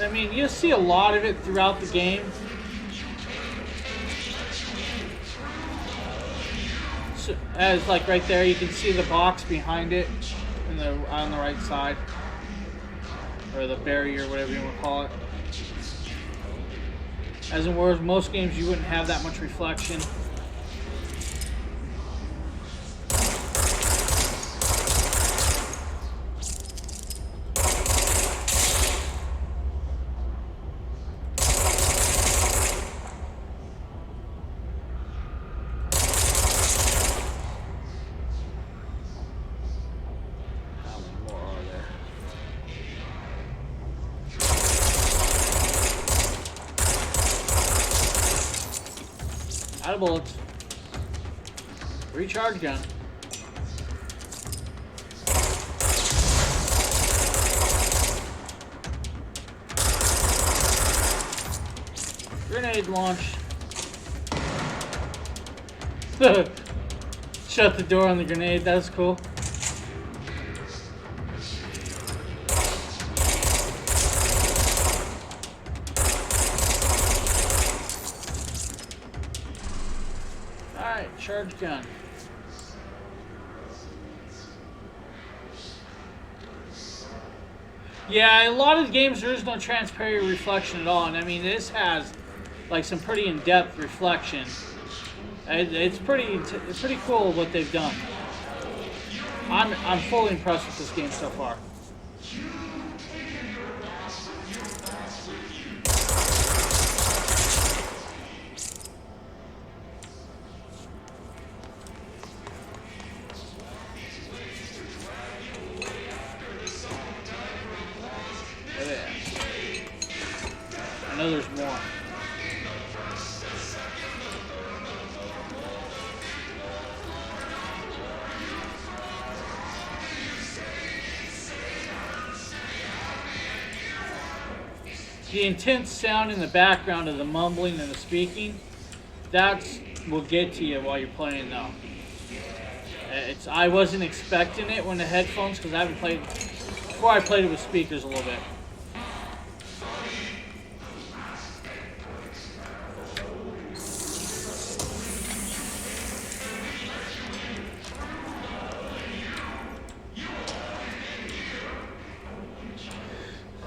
I mean, you'll see a lot of it throughout the game. So, as like right there, you can see the box behind it on the right side. Or the barrier, whatever you want to call it. As in most games, you wouldn't have that much reflection. Out of bullets. Recharge gun. Grenade launch. Shut the door on the grenade, that's cool. Alright, charge gun. Yeah, a lot of the games there is no transparent reflection at all, and I mean this has like some pretty in-depth reflection. It's pretty cool what they've done. I'm fully impressed with this game so far. I know there's more. The intense sound in the background of the mumbling and the speaking, that's will get to you while you're playing though. I wasn't expecting it when the headphones, because I haven't played, before I played it with speakers a little bit.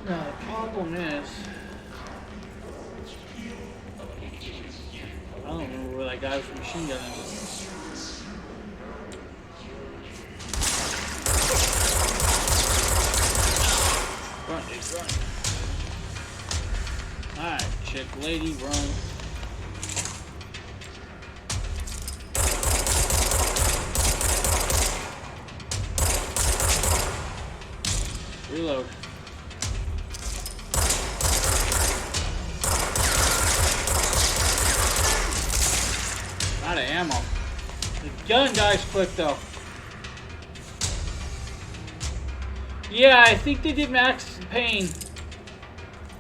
Now the problem is, I don't remember where that guy with the machine gun is. Run, dude, run. Alright, chick lady, run. Reload. Out of ammo. The gun dies quick though. Yeah, I think they did Max Payne.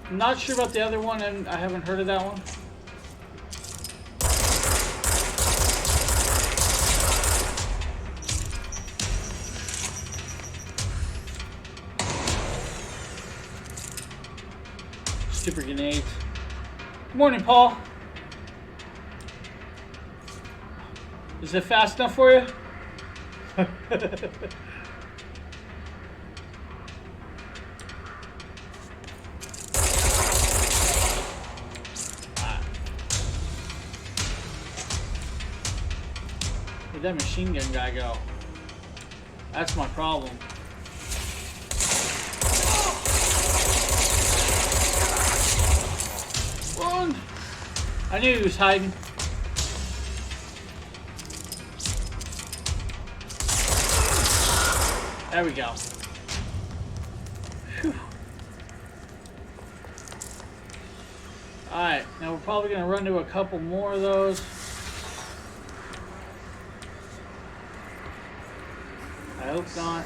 I'm not sure about the other one, and I haven't heard of that one. Stupid grenades. Good morning, Paul. Is it fast enough for you? Where'd that machine gun guy go? That's my problem. Run! I knew he was hiding. There we go. Alright, now we're probably going to run to a couple more of those. I hope not.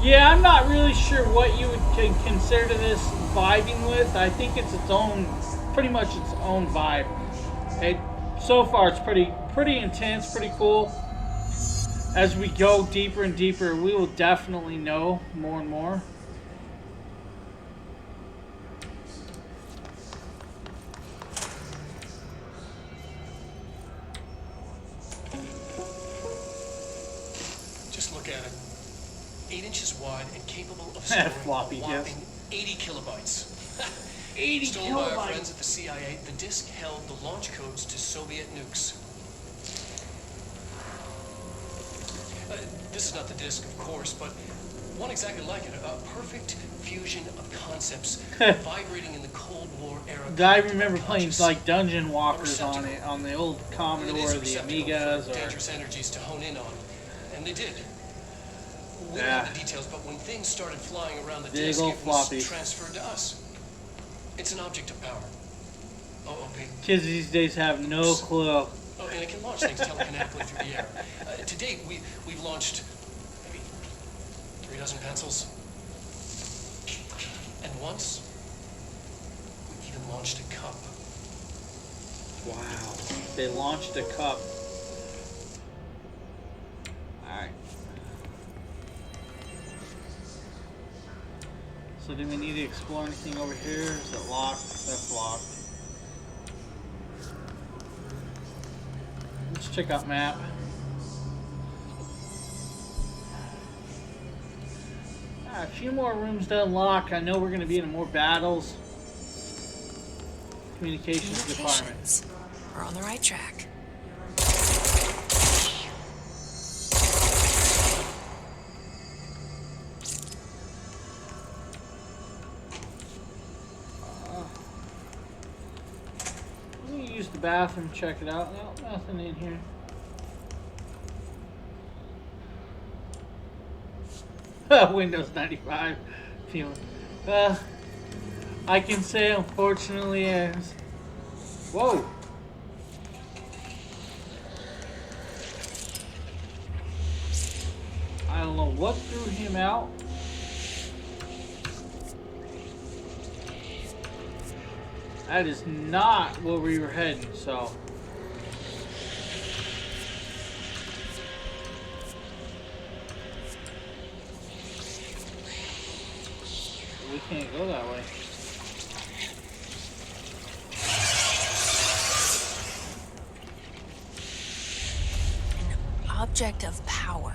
Yeah, I'm not really sure what you would consider this vibing with. I think it's its own, pretty much its own vibe. It, so far, it's pretty intense, pretty cool. As we go deeper and deeper, we will definitely know more and more. Just look at it. 8 inches wide and capable of storing Floppy a whopping disk. 80 kilobytes. 80 Stolen by our kilobytes. friends at the CIA, the disk held the launch codes to Soviet nukes. This is not the disk, of course, but one exactly like it. A perfect fusion of concepts vibrating in the Cold War era. I remember playing like Dungeon Walkers on it, on the old Commodore, the Amigas, or dangerous energies to hone in on, and they did. We don't Yeah. have the details, but when things started flying around the Big disk, old it was floppies. transferred to us. It's an object of power. OOP. kids these days have no clue. Oh, and it can launch things telekinetically through the air. To date, we've launched maybe 3 dozen pencils. And once, we even launched a cup. Wow, they launched a cup. All right. So do we need to explore anything over here? Is it locked? That's locked. Let's check out map. A few more rooms to unlock. I know we're going to be in more battles. Communications department. Communications. We're on the right track. Let me use the bathroom, check it out. No, nothing in here. Windows 95 feeling. I can say unfortunately as whoa. I don't know what threw him out. That is not where we were heading, so. We can't go that way. An object of power.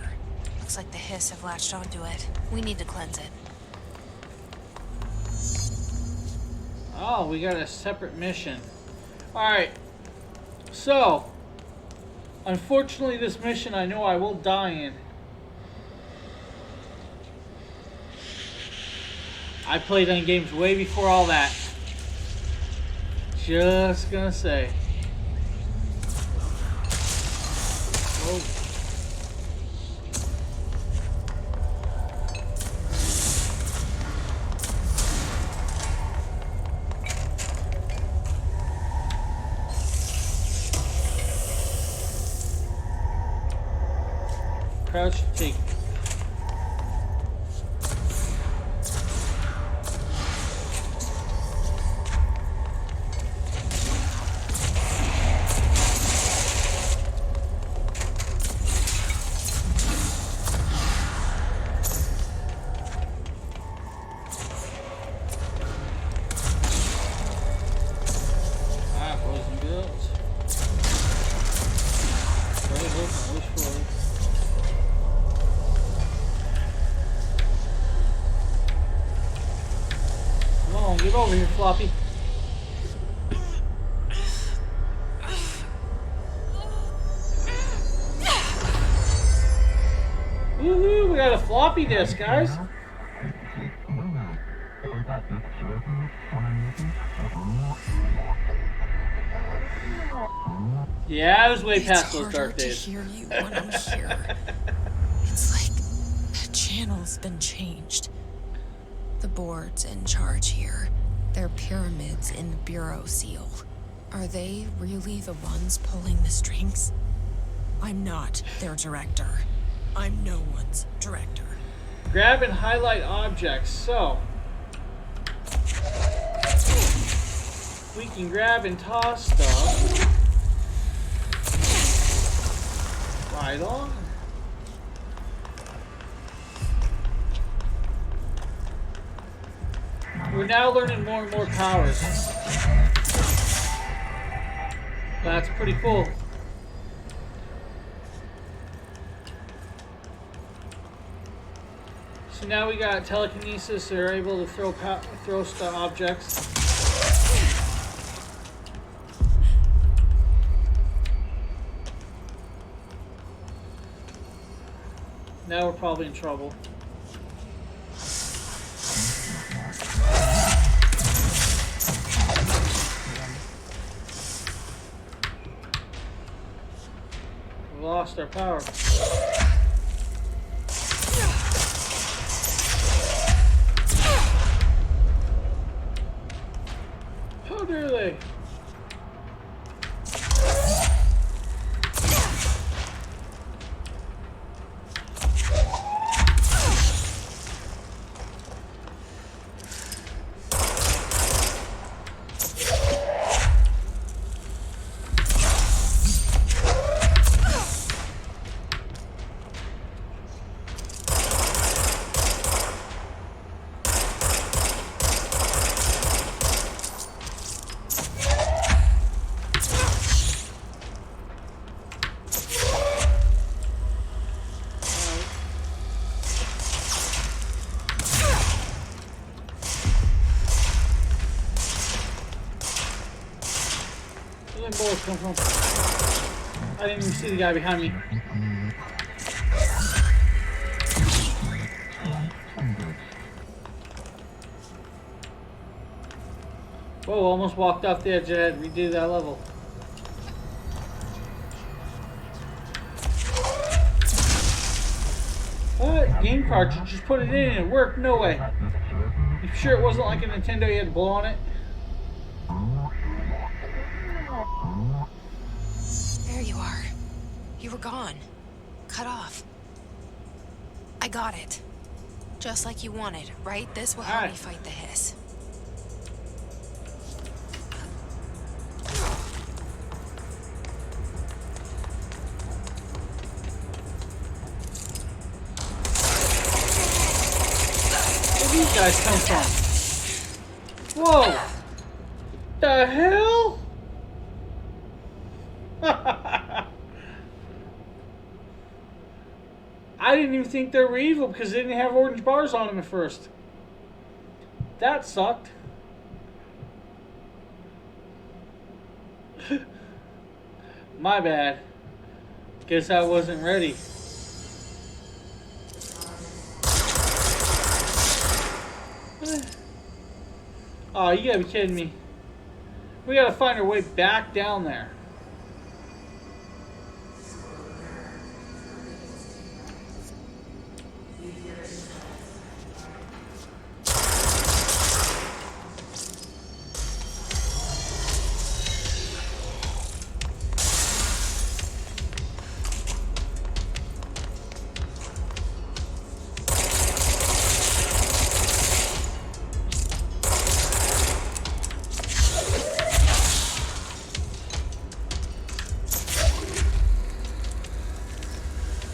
Looks like the hiss have latched onto it. We need to cleanse it. Oh, we got a separate mission. Alright. So, unfortunately this mission I know I will die in. I played on games way before all that. Just gonna say. Whoa. Crouch to take. Get over here, Floppy. Woohoo! We got a floppy disk, guys. Yeah, I was way past those dark days. It's harder to hear you when I'm here. It's like the channel's been changed. The board's in charge here. They're pyramids in the Bureau seal. Are they really the ones pulling the strings? I'm not their director. I'm no one's director. Grab and highlight objects. So we can grab and toss stuff. Right on. We're now learning more and more powers. That's pretty cool. So now we got telekinesis. So they're able to throw stuff, objects. Now we're probably in trouble. We lost our power. How dare they? Where did bullets come from? I didn't even see the guy behind me. Whoa, almost walked off the edge. I had to redo that level. What? Game cartridge, just put it in and it worked? No way. You sure it wasn't like a Nintendo you had to blow on it? There you are. You were gone. Cut off. I got it. Just like you wanted, right? This will help me fight the hiss. Where do these guys come from? Whoa! The hell? I didn't even think they were evil because they didn't have orange bars on them at first. That sucked. My bad. Guess I wasn't ready. Oh, you gotta be kidding me. We gotta find our way back down there.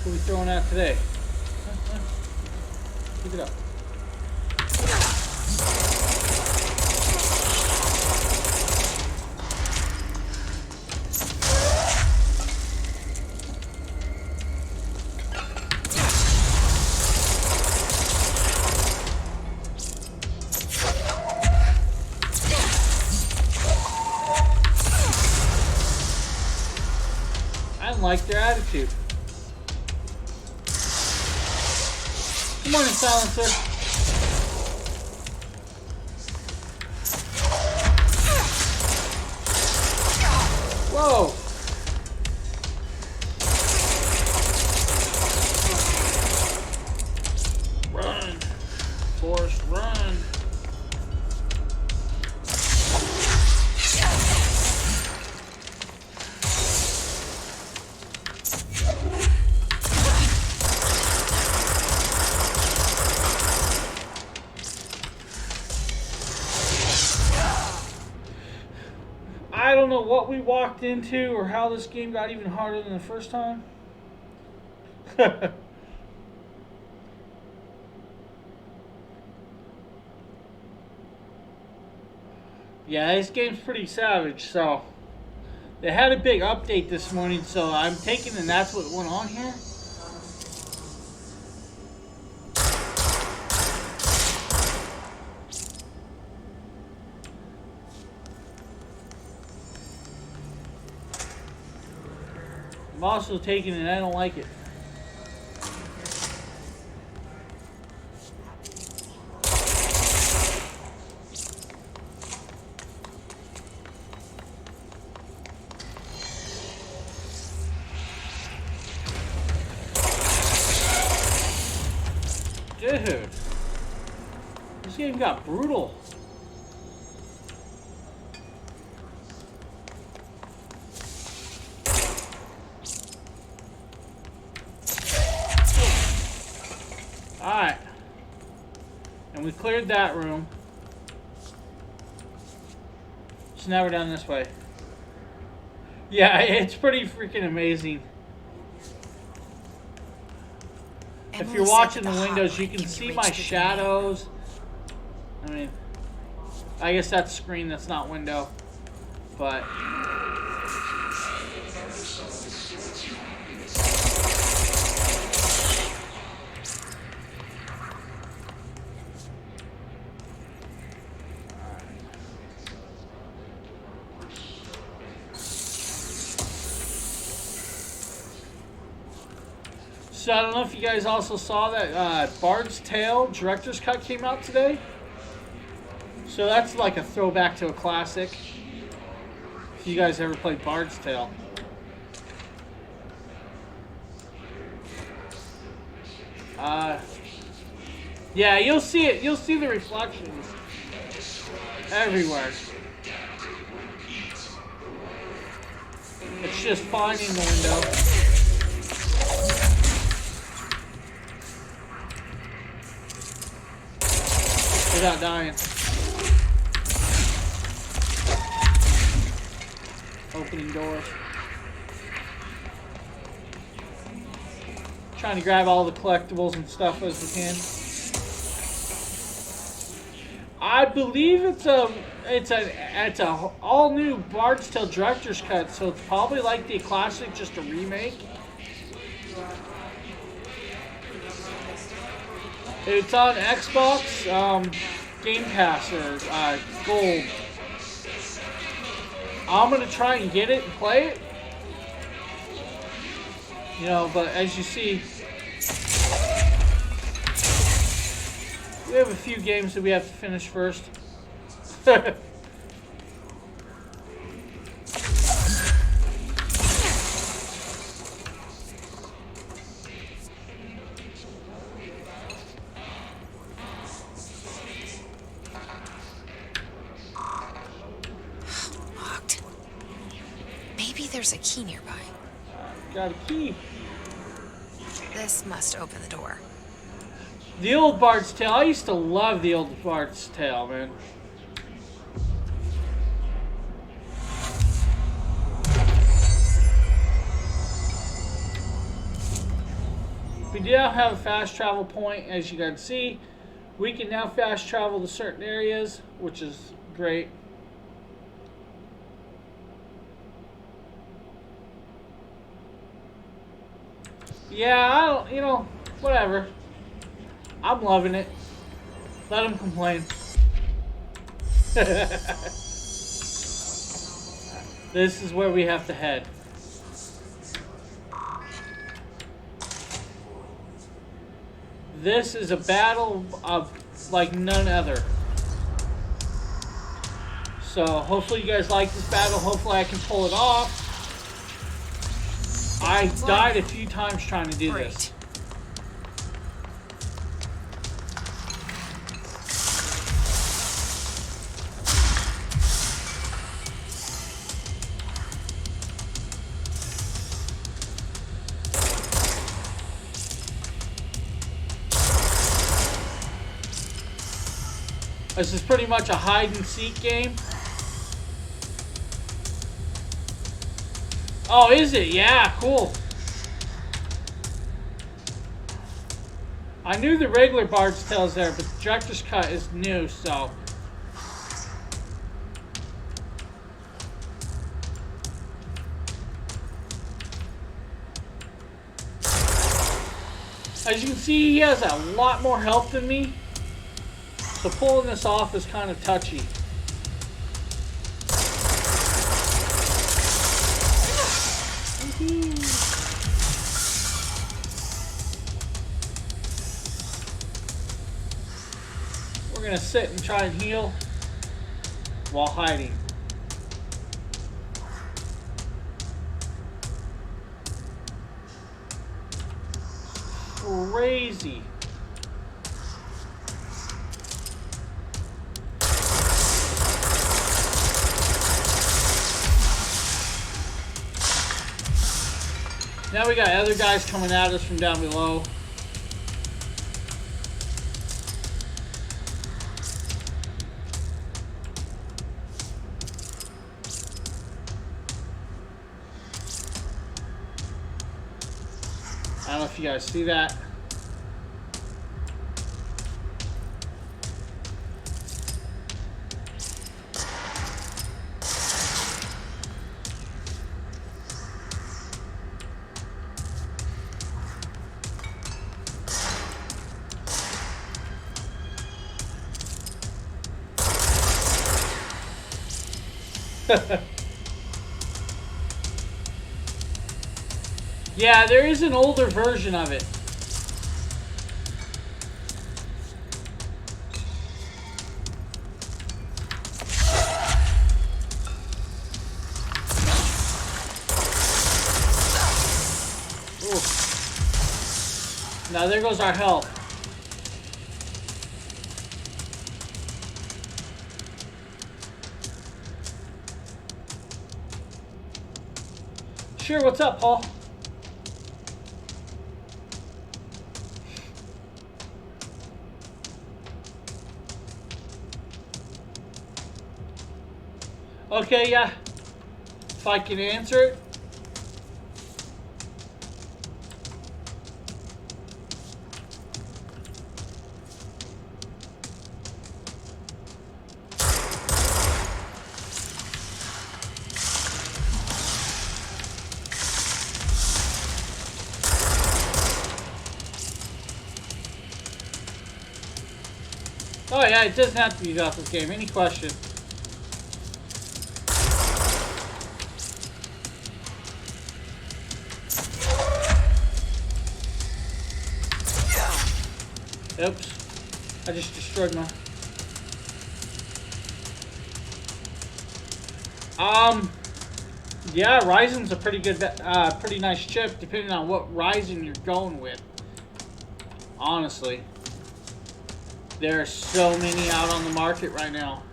What are we throwing out today? Keep it up. I don't like their attitude. Good morning, Silencer. Whoa! Run! Forrest, run! what we walked into or how this game got even harder than the first time. Yeah, this game's pretty savage, so they had a big update this morning, so I'm taking and that's what went on here. I'm also taking it, I don't like it. Dude, this game got brutal. Alright. And we cleared that room. So now we're down this way. Yeah, it's pretty freaking amazing. If you're watching the windows, you can see my shadows. I mean, I guess that's screen, that's not window. But so I don't know if you guys also saw that Bard's Tale Director's Cut came out today. So that's like a throwback to a classic. If you guys ever played Bard's Tale. Yeah, you'll see it. You'll see the reflections everywhere. It's just finding the window. Without dying. Opening doors. Trying to grab all the collectibles and stuff as we can. I believe it's a all new Bard's Tale Director's Cut, so it's probably like the classic, just a remake. It's on Xbox, Game Pass or Gold. I'm gonna try and get it and play it. You know, but as you see, we have a few games that we have to finish first. Locked. Maybe there's a key nearby. Got a key. This must open the door. The old Bard's Tale. I used to love the old Bard's Tale, man. We now have a fast travel point, as you can see. We can now fast travel to certain areas, which is great. Yeah, I don't, you know, whatever. I'm loving it. Let him complain. This is where we have to head. This is a battle of like none other. So hopefully you guys like this battle. Hopefully I can pull it off. I died a few times trying to do this. This is pretty much a hide and seek game. Oh, is it? Yeah, cool. I knew the regular Bard's Tale's there, but the Director's Cut is new, so... As you can see, he has a lot more health than me. So pulling this off is kind of touchy. We're gonna sit and try and heal while hiding. Crazy. Now we got other guys coming at us from down below. I don't know if you guys see that. Yeah, there is an older version of it. Ooh. Now there goes our health. Sure, what's up, Paul? Okay, yeah. If I can answer it. Oh yeah, it doesn't have to be about this game. Any question? Oops. I just destroyed my... Yeah, Ryzen's a pretty good, pretty nice chip, depending on what Ryzen you're going with. Honestly. There are so many out on the market right now.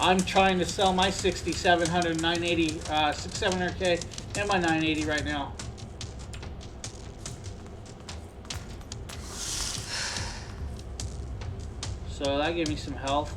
I'm trying to sell my 6700, 980, 6700K and my 980 right now. So that gave me some health.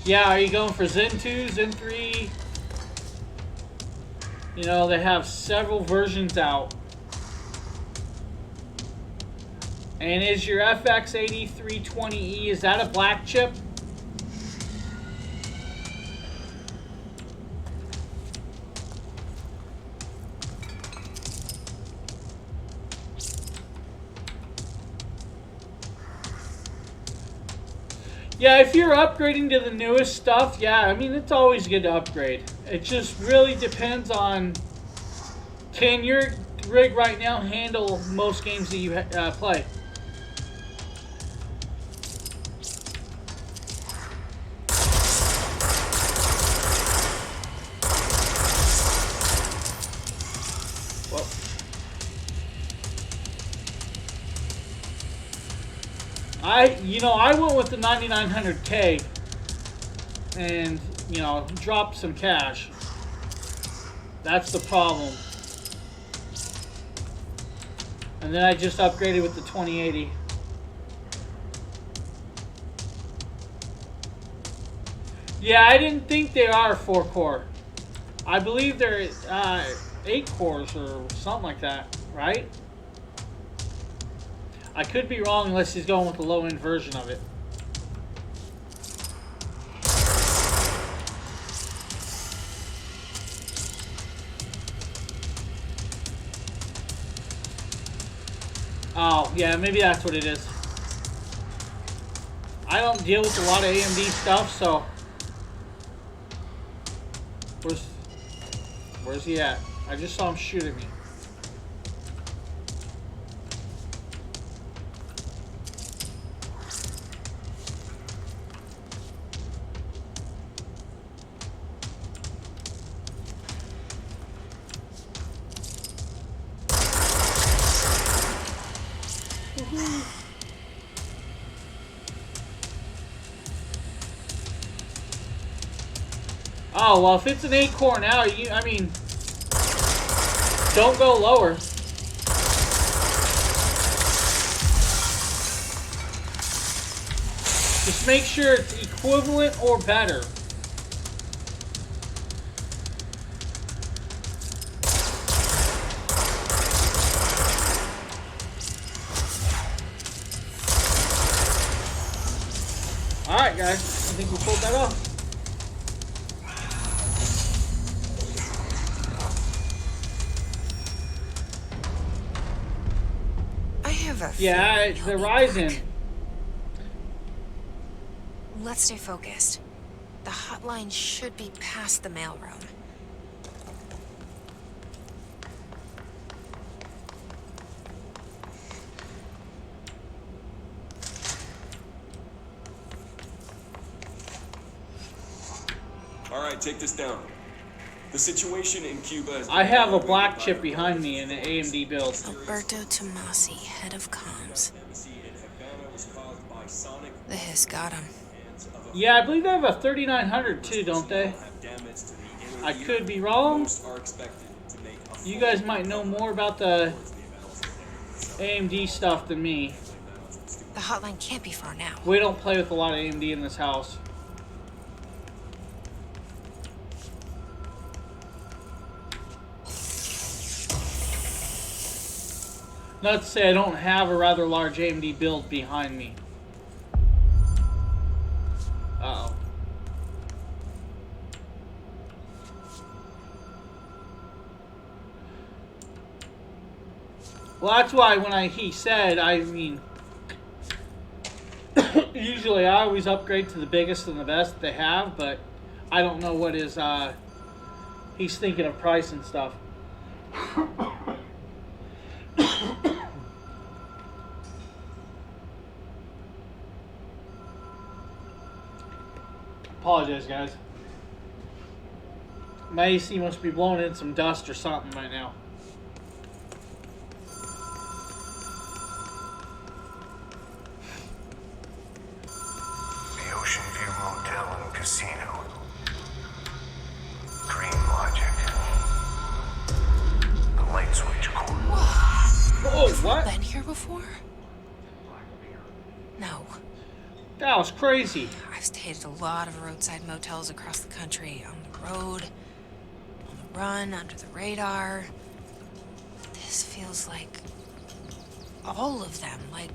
Yeah, are you going for Zen 2, Zen 3? You know, they have several versions out. And is your FX 8320E, is that a black chip? Yeah, if you're upgrading to the newest stuff, yeah, I mean, it's always good to upgrade. It just really depends on, can your rig right now handle most games that you play? Whoa. I went with the 9900K and, dropped some cash. That's the problem. And then I just upgraded with the 2080. Yeah, I didn't think they are 4-core. I believe they're 8 cores or something like that, right? I could be wrong unless he's going with the low-end version of it. Oh, yeah, maybe that's what it is. I don't deal with a lot of AMD stuff, so... Where's he at? I just saw him shoot at me. Oh, well, if it's an 8-core now, don't go lower. Just make sure it's equivalent or better. Alright, guys. I think we pulled that off. Yeah, the Ryzen. Let's stay focused. The hotline should be past the mailroom. All right, take this down. The situation in Cuba is... I have a black chip behind me in an AMD build. Alberto Tomasi, head of comms. The hiss got him. Yeah, I believe they have a 3900 too, don't they? I could be wrong. You guys might know more about the AMD stuff than me. The hotline can't be far now. We don't play with a lot of AMD in this house. Not to say I don't have a rather large AMD build behind me. Uh-oh. Well, that's why when he said, usually I always upgrade to the biggest and the best they have, but I don't know what he's thinking of price and stuff. Apologize, guys. My AC must be blowing in some dust or something right now. The Ocean View Motel and Casino. Dream Logic. The light switch core. Oh, what? Been here before? No. That was crazy. I've stayed at a lot of roadside motels across the country. On the road, on the run, under the radar. This feels like all of them, like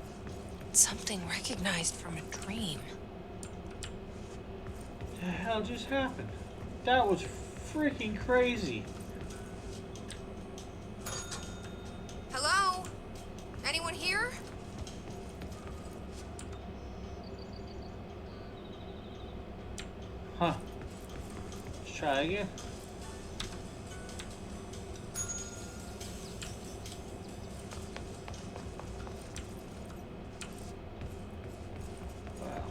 something recognized from a dream. What the hell just happened? That was freaking crazy. Hello? Anyone here? Huh. Let's try again. Wow.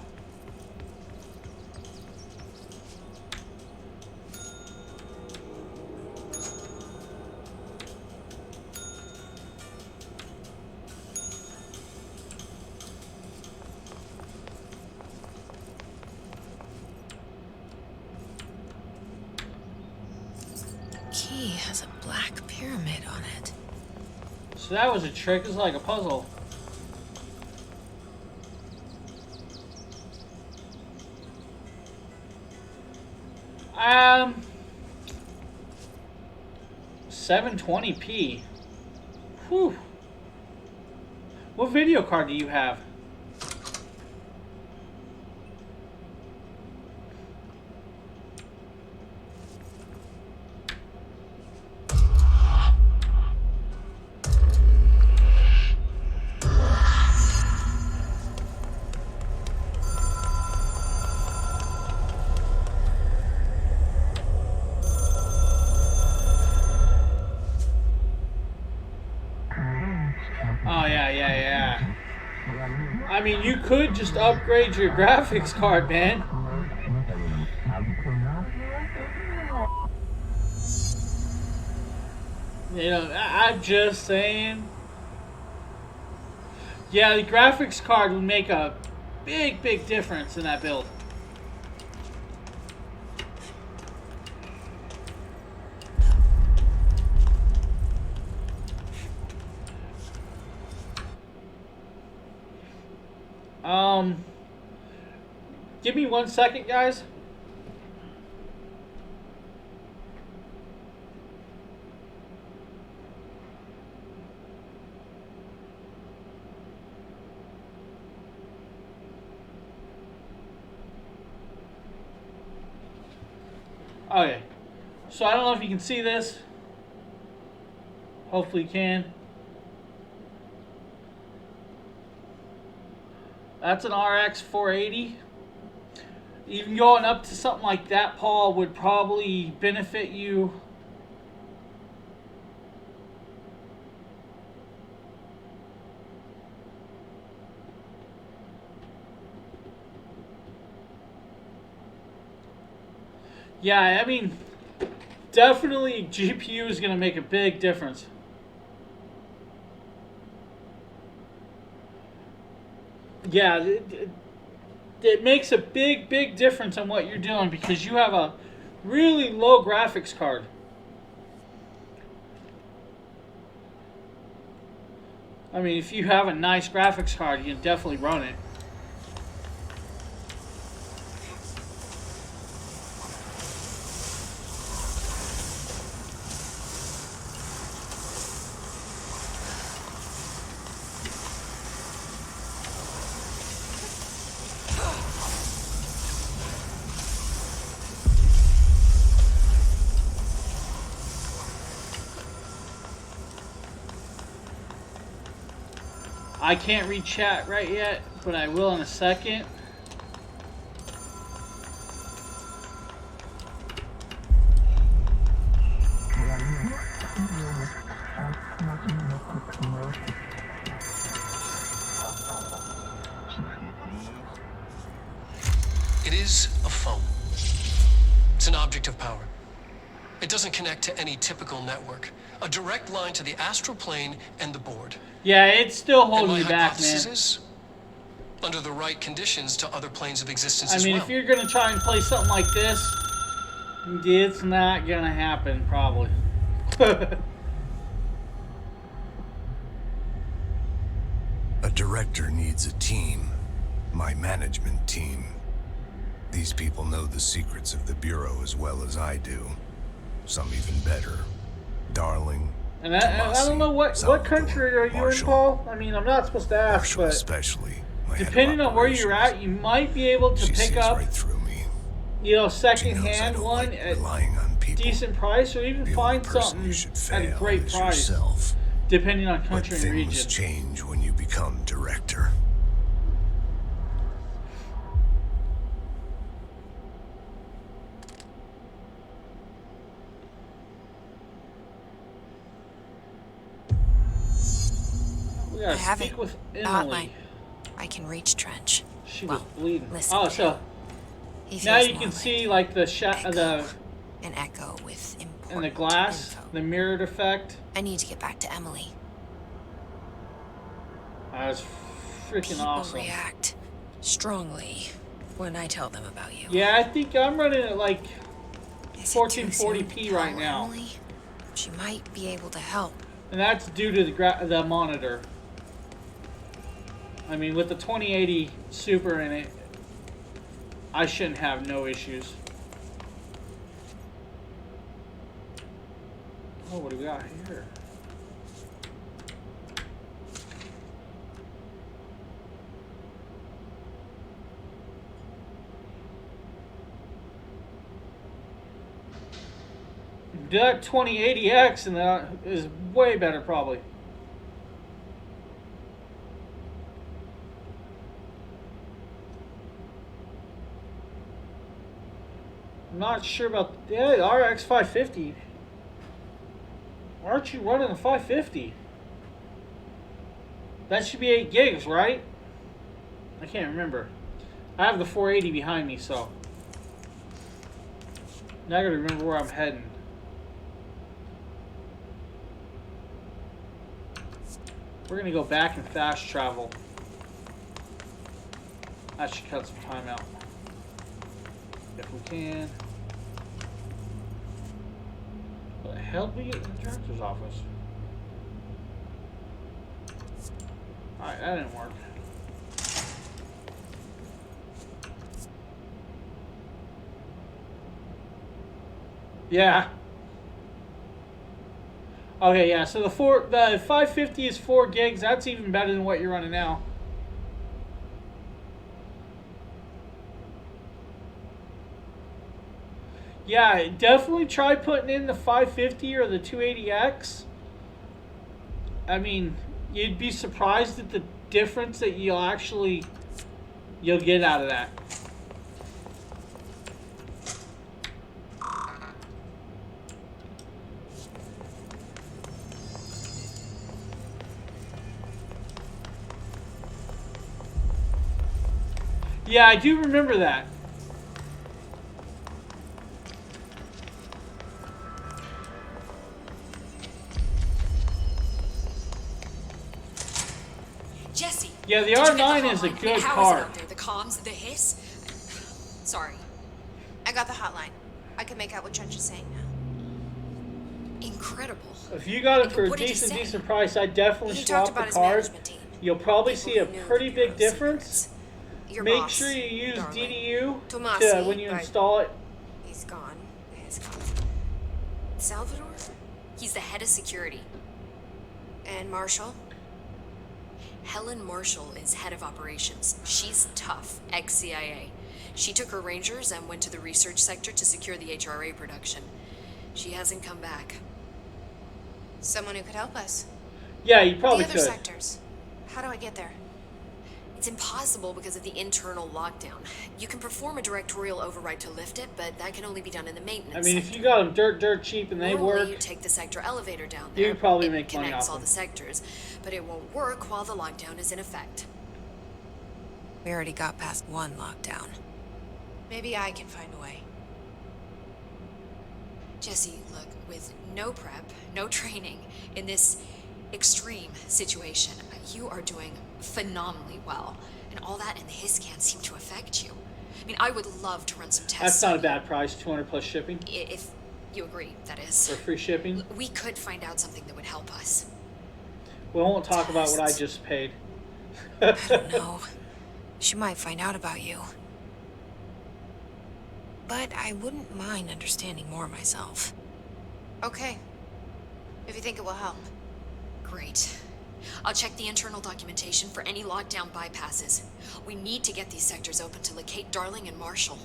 has a black pyramid on it. So that was a trick. It's like a puzzle. Um, 720p. Whew. What video card do you have? Oh, yeah. I mean, you could just upgrade your graphics card, man. You know, I'm just saying. Yeah, the graphics card would make a big difference in that build. Give me 1 second, guys. Okay. So I don't know if you can see this. Hopefully you can. That's an RX 480. Even going up to something like that, Paul, would probably benefit you. Yeah, I mean, definitely GPU is going to make a big difference. Yeah, it makes a big difference on what you're doing because you have a really low graphics card. I mean, if you have a nice graphics card, you can definitely run it. I can't read chat right yet, but I will in a second. It is a phone. It's an object of power. It doesn't connect to any typical network. A direct line to the astral plane and the board. Yeah, it's still And holding my you back, hypothesis man. is, under the right conditions, to other planes of existence I as mean, well. if you're gonna try and play something like this, it's not gonna happen, probably. A director needs a team. My management team. These people know the secrets of the Bureau as well as I do. Some even better. Darling. And I don't know what country are you in, Paul? I mean, I'm not supposed to ask, Marshall but especially, my head of depending on where you're operations. at, you might be able to She pick sees up, right through me. you know, She knows I second-hand don't one like at relying on people. decent price, or even The only find person something you should at a fail great is price, yourself. depending on But country and things region. change when you become director. We gotta I have speak it. with Outline. Emily. I can reach Trench. She Well, was bleeding. listen Oh, to so him. He now feels you more can like see like the an echo with in important the glass, info. the mirrored effect. I need to get back to Emily. That was freaking People awesome. react strongly when I tell them about you. Yeah, I think I'm running at like Is it too soon 1440p to right tell now. Emily? She might be able to help. And that's due to the monitor. I mean, with the 2080 Super in it, I shouldn't have no issues. Oh, what do we got here? That 2080X and that is way better, probably. I'm not sure about RX 550. Why aren't you running a 550? That should be 8 gigs, right? I can't remember. I have the 480 behind me, so now I gotta remember where I'm heading. We're gonna go back and fast travel. That should cut some time out. If we can. What the hell did we get in the director's office? Alright, that didn't work. Yeah. Okay, yeah, so the 550 is 4 gigs. That's even better than what you're running now. Yeah, definitely try putting in the 550 or the 280X. I mean, you'd be surprised at the difference that you'll get out of that. Yeah, I do remember that. Jesse. Yeah, the R9 is a good How car. is it out there? The comms, the hiss? Sorry. I got the hotline. I can make out what Trench is saying now. Incredible. If you got it for a What did he say? decent price, I'd definitely He swap talked about the his cars. management team. You'll probably People see a who knew pretty the big Bureau's difference. secrets. Your Make boss, sure you use darling. DDU Tomasi, when you but install it. he's gone. He's gone. Salvador? He's the head of security. And Marshall? Helen Marshall is head of operations. She's tough, ex-CIA. She took her Rangers and went to the research sector to secure the HRA production. She hasn't come back. Someone who could help us. Yeah, you probably The other could. sectors. How do I get there? It's impossible because of the internal lockdown. You can perform a directorial override to lift it, but that can only be done in the maintenance I mean, if sector. you got them dirt cheap and they Normally, work, you take the sector elevator down you there. could probably it make money connects off all them. the sectors, but it won't work while the lockdown is in effect. We already got past one lockdown. Maybe I can find a way. Jesse, look, with no prep, no training, in this extreme situation, you are doing phenomenally well. And all that and the hiss can't seem to affect you. I mean, I would love to run some tests. that's not a on bad price. 200 plus shipping you, if you agree, that is. or free shipping. We could find out something that would help us. We won't talk about what I just paid. I don't know. She might find out about you. But I wouldn't mind understanding more myself. Okay. If you think it will help. Great. I'll check the internal documentation for any lockdown bypasses. We need to get these sectors open to locate Darling and Marshall.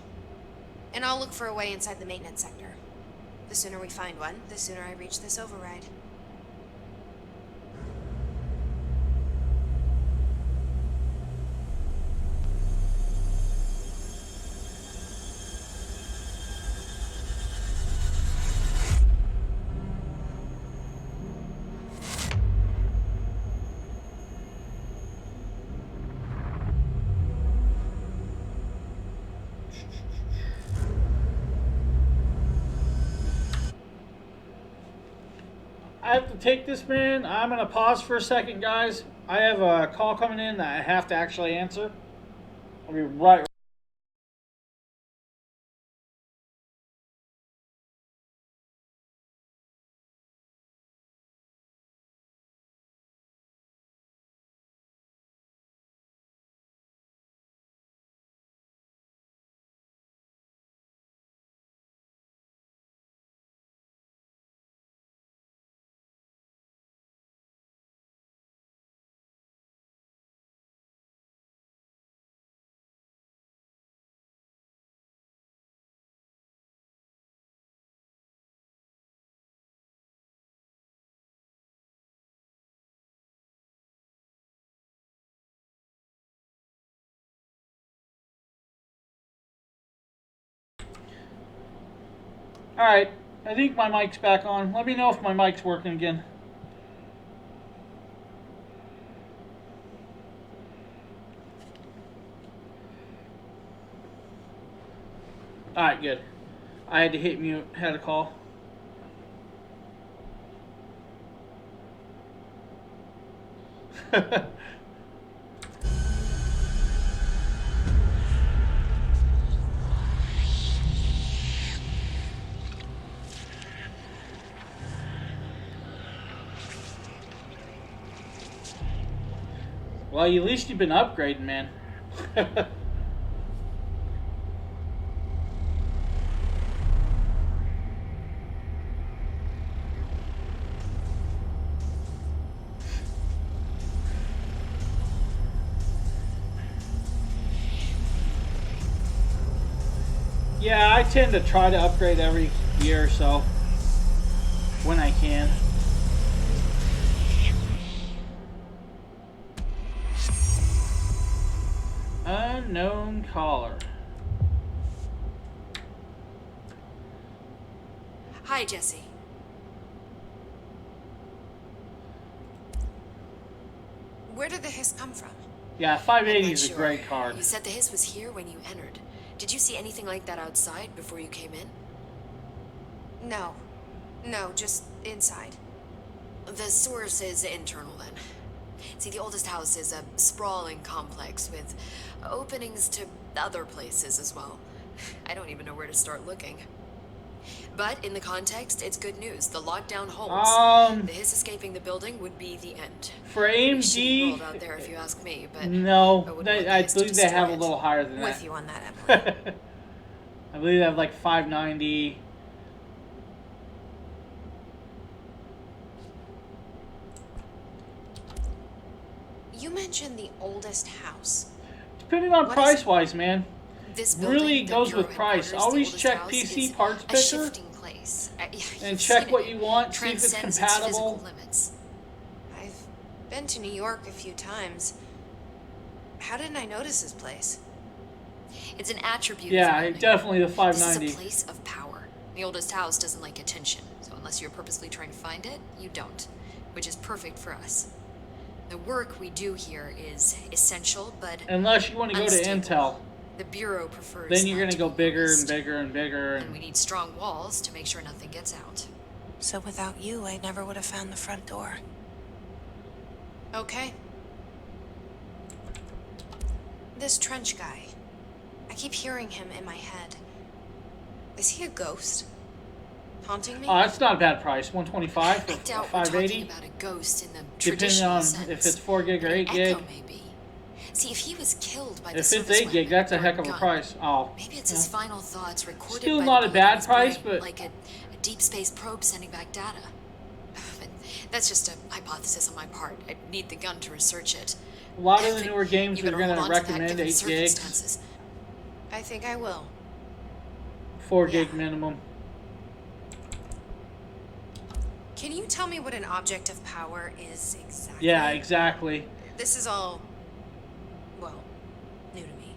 And I'll look for a way inside the maintenance sector. The sooner we find one, the sooner I reach this override. I have to take this, man. I'm going to pause for a second, guys. I have a call coming in that I have to actually answer. I'll be right Alright, I think my mic's back on. Let me know if my mic's working again. Alright, good. I had to hit mute, had a call. Well, at least you've been upgrading, man. Yeah, I tend to try to upgrade every year or so when I can. Unknown caller. Hi, Jesse. Where did the hiss come from? Yeah, I'm 580 not is a sure. great card. You said the hiss was here when you entered. Did you see anything like that outside before you came in? No. No, just inside. The source is internal then. See, the oldest house is a sprawling complex with openings to other places as well. I don't even know where to start looking. But in the context, it's good news. The lockdown holds. The hiss escaping the building would be the end. For Pretty shitty AMD, world out there, if you ask me. But no, I wouldn't want they, the I hiss to believe they have a destroy it. little higher than With that. you on that, Emily. I believe they have like 590. You mentioned the oldest house. Depending on What price is- wise, man. This Really building, the goes Bureau with price. headquarters, the Always oldest check house, PC is parts a picker shifting place. and You've check seen what it. you want, see if it's Transcends its physical compatible. limits. I've been to New York a few times. How didn't I notice this place? It's an attribute. Yeah, of the building. definitely the This 590. is a place of power. The oldest house doesn't like attention, so unless you're purposely trying to find it, you don't, which is perfect for us. The work we do here is essential, but Unless you want to go to unstable. Intel, The Bureau prefers then you're not going to to go be bigger and noticed. bigger and bigger. And we need strong walls to make sure nothing gets out. So without you, I never would have found the front door. Okay. This trench guy. I keep hearing him in my head. Is he a ghost? Haunting me? Oh, that's not a bad price. 125 for I doubt we're talking 580. about a ghost in the Depending traditional on sense. if it's 4 gig or But an 8 gig. Echo maybe. See, if he was killed by the If it's service 8 gig, weapon that's a or heck of a gun, price. Oh, maybe it's his yeah. final thoughts recorded Still by not the a bad his price, brain, but- like a deep space probe sending back data. But that's just a hypothesis on my part. I need the gun to research it. A lot of the But newer games you are better going hold to on that recommend given 8 gigs, circumstances. I think I will. 4 gig Yeah. minimum. Can you tell me what an object of power is exactly? Yeah, exactly. This is all, well, new to me.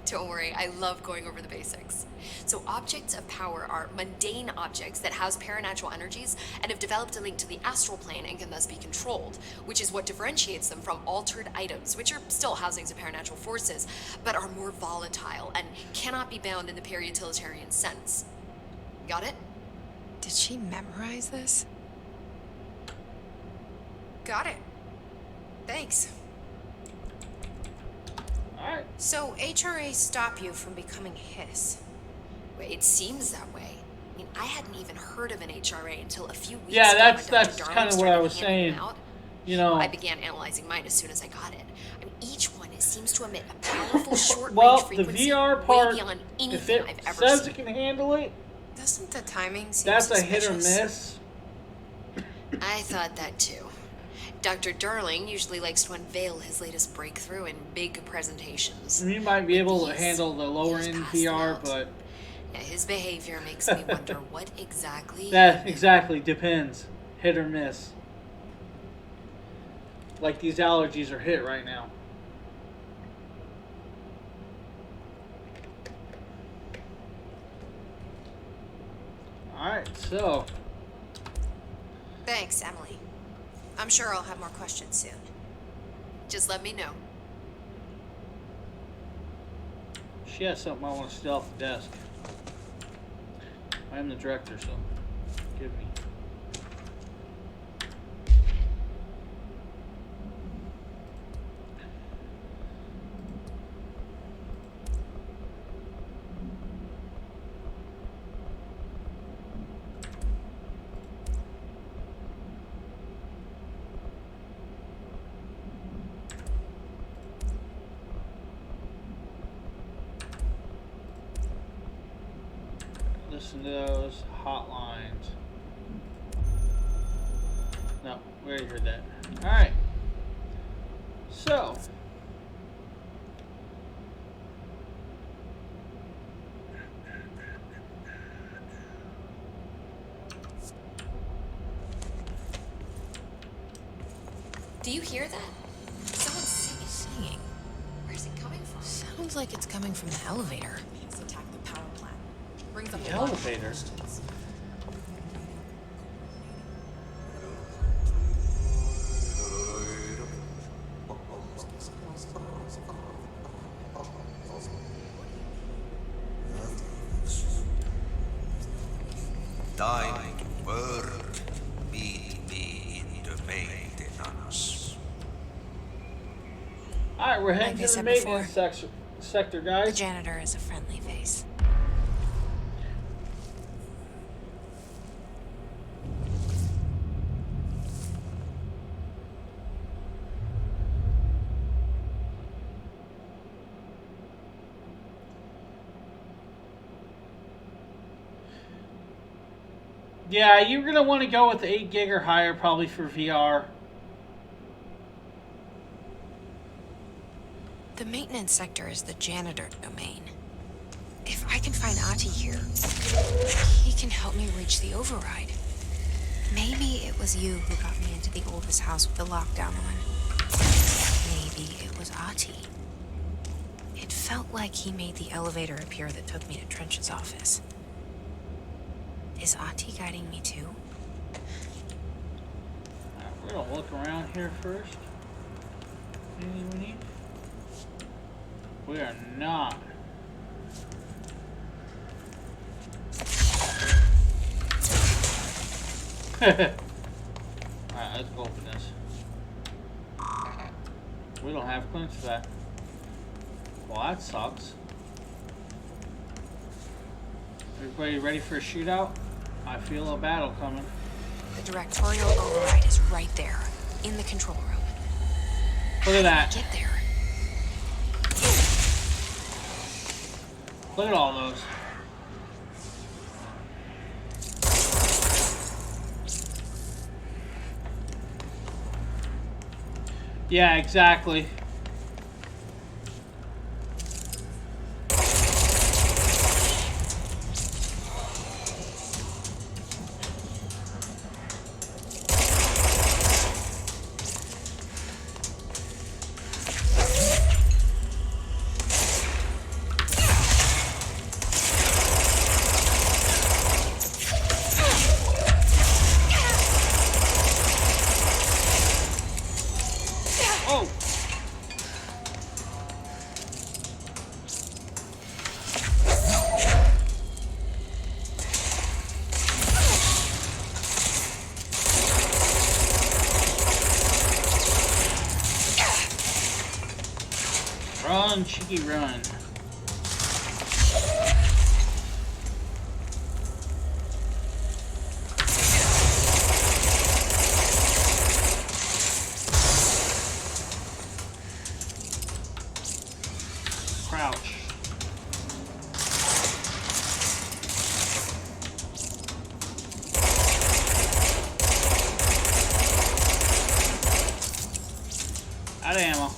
Don't worry, I love going over the basics. So objects of power are mundane objects that house paranatural energies and have developed a link to the astral plane and can thus be controlled, which is what differentiates them from altered items, which are still housings of paranatural forces, but are more volatile and cannot be bound in the peri-utilitarian sense. Got it? Did she memorize this? Got it. Thanks. Alright. So HRA stop you from becoming Hiss. Wait, it seems that way. I mean, I hadn't even heard of an HRA until a few weeks Yeah, ago that's when Dr. kind Darling of what I started was handing them saying. out. You know, I began analyzing mine as soon as I got it. I mean, each one it seems to emit a powerful short-range well, the frequency VR way part, beyond if anything it I've ever says seen. it can handle it, Doesn't the timing seem that's a suspicious? hit or miss. I thought that too. Dr. Darling usually likes to unveil his latest breakthrough in big presentations. You might be able to He's- handle the lower he's end passed it VR, out. but Yeah, his behavior makes me wonder what exactly. that exactly depends. Hit or miss. Like these allergies are hit right now. Alright, so. Thanks, Emily. I'm sure I'll have more questions soon. Just let me know. She has something I want to steal off the desk. I am the director, so give me. Listen to those hotlines. No, we already heard that. Alright. So. Do you hear that? Someone's singing. Where's it coming from? Sounds like it's coming from the elevator. Let's attack the power plant. Brings up The a lot of elevator? questions. Thine word meet me in the maintenance. Alright, we're heading Like I to the said maintenance before, sector, The guys. janitor is a friendly face. Yeah, you're going to want to go with 8 gig or higher probably for VR. The maintenance sector is the janitor domain. If I can find Ati here, he can help me reach the override. Maybe it was you who got me into the oldest house with the lockdown on. Maybe it was Ati. It felt like he made the elevator appear that took me to Trench's office. Is Ati guiding me too? Alright, we're going to look around here first. Anything we need? We are not. Alright, let's go open this. We don't have clearance for that. Well, that sucks. Everybody ready for a shootout? I feel a battle coming. The directorial override is right there, in the control room. Look at that. Get there. Look at all those. Yeah, exactly. Oh! Run, cheeky, run. Crouch. Out of ammo.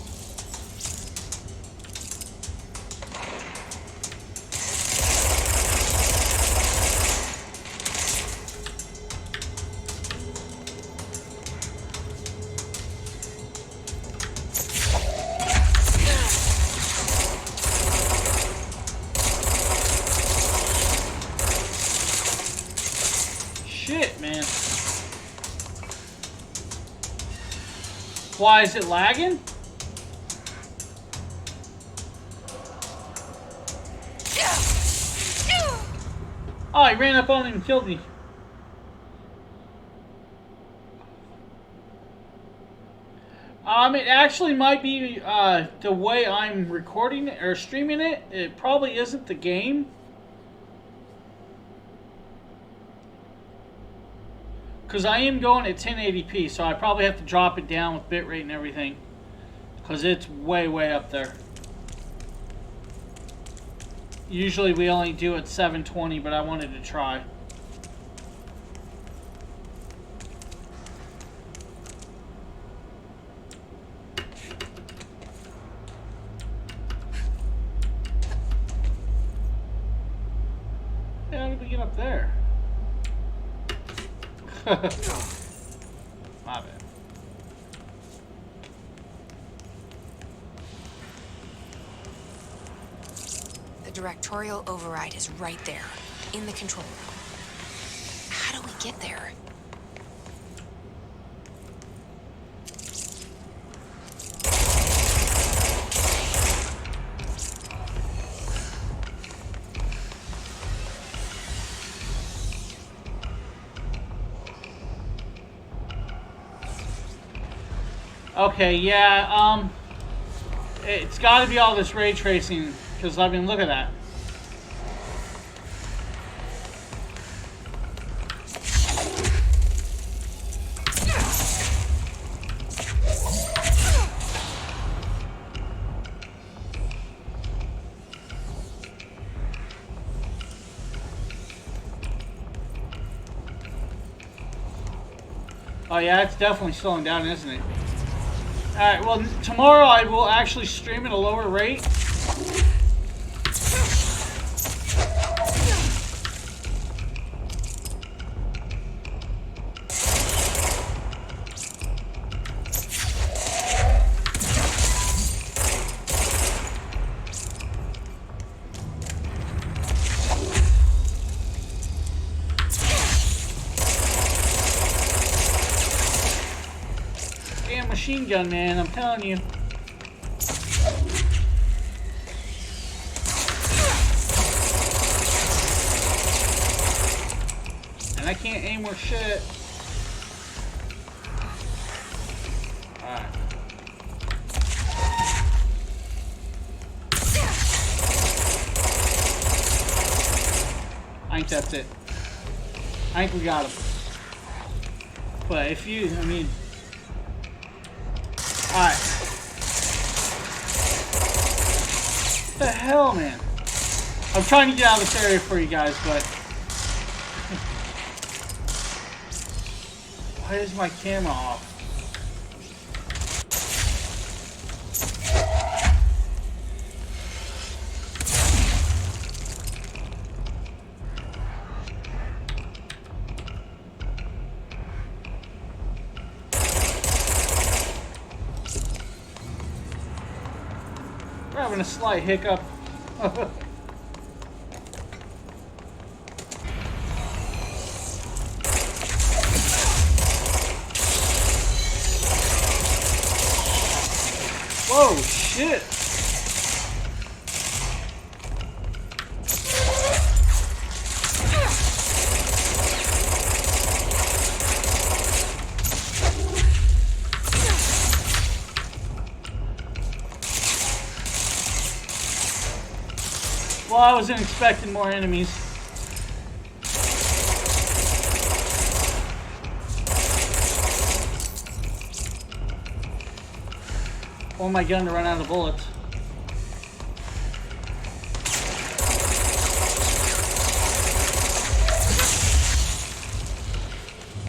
shit, man. Why is it lagging? Oh, he ran up on him and killed me. It actually might be the way I'm recording it or streaming it. It probably isn't the game. Because I am going at 1080p, so I probably have to drop it down with bitrate and everything. Because it's way, way up there. Usually we only do it 720, but I wanted to try. How did we get up there? My bad. The directorial override is right there, in the control room. How do we get there? Okay, yeah, it's got to be all this ray tracing, because I mean, look at that. Oh yeah, it's definitely slowing down, isn't it? Alright, well, tomorrow I will actually stream at a lower rate. Machine gun, man, I'm telling you. And I can't aim worth shit. Alright. I think that's it. I think we got him. But if you, I mean... Alright. What the hell, man? I'm trying to get out of this area for you guys, but... Why is my camera off? We're having a slight hiccup. Whoa, shit. Well, I wasn't expecting more enemies. Want my gun to run out of bullets.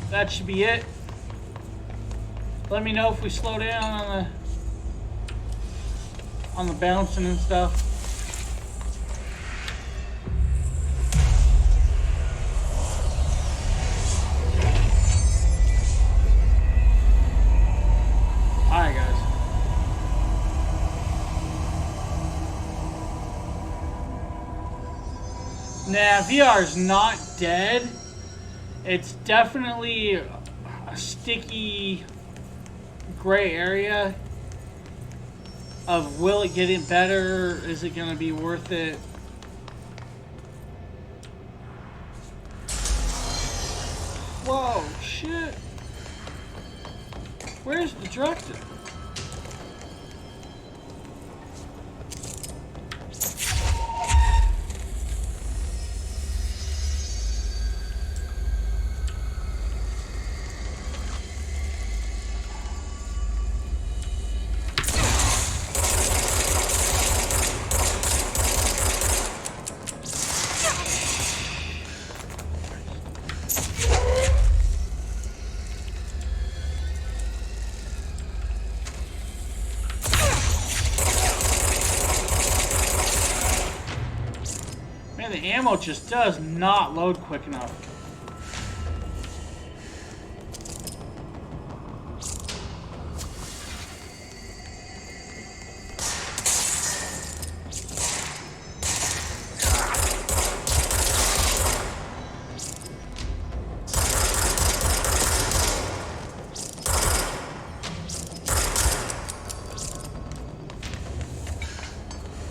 That should be it. Let me know if we slow down on the bouncing and stuff. Alright, guys. Nah, VR is not dead. It's definitely a sticky gray area of will it get it better? Is it going to be worth it? Whoa, shit. Where's the director? Man, the ammo just does not load quick enough.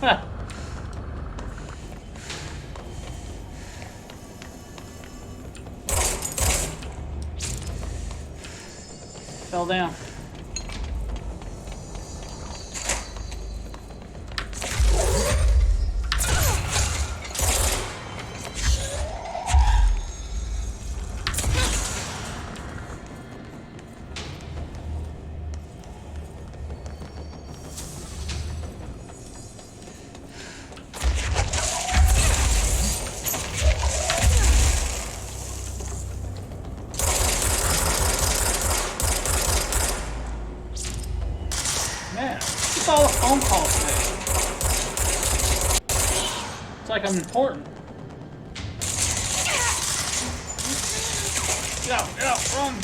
Huh. Fell down. Man, what's all the phone calls today? It's like I'm important. Get out, run!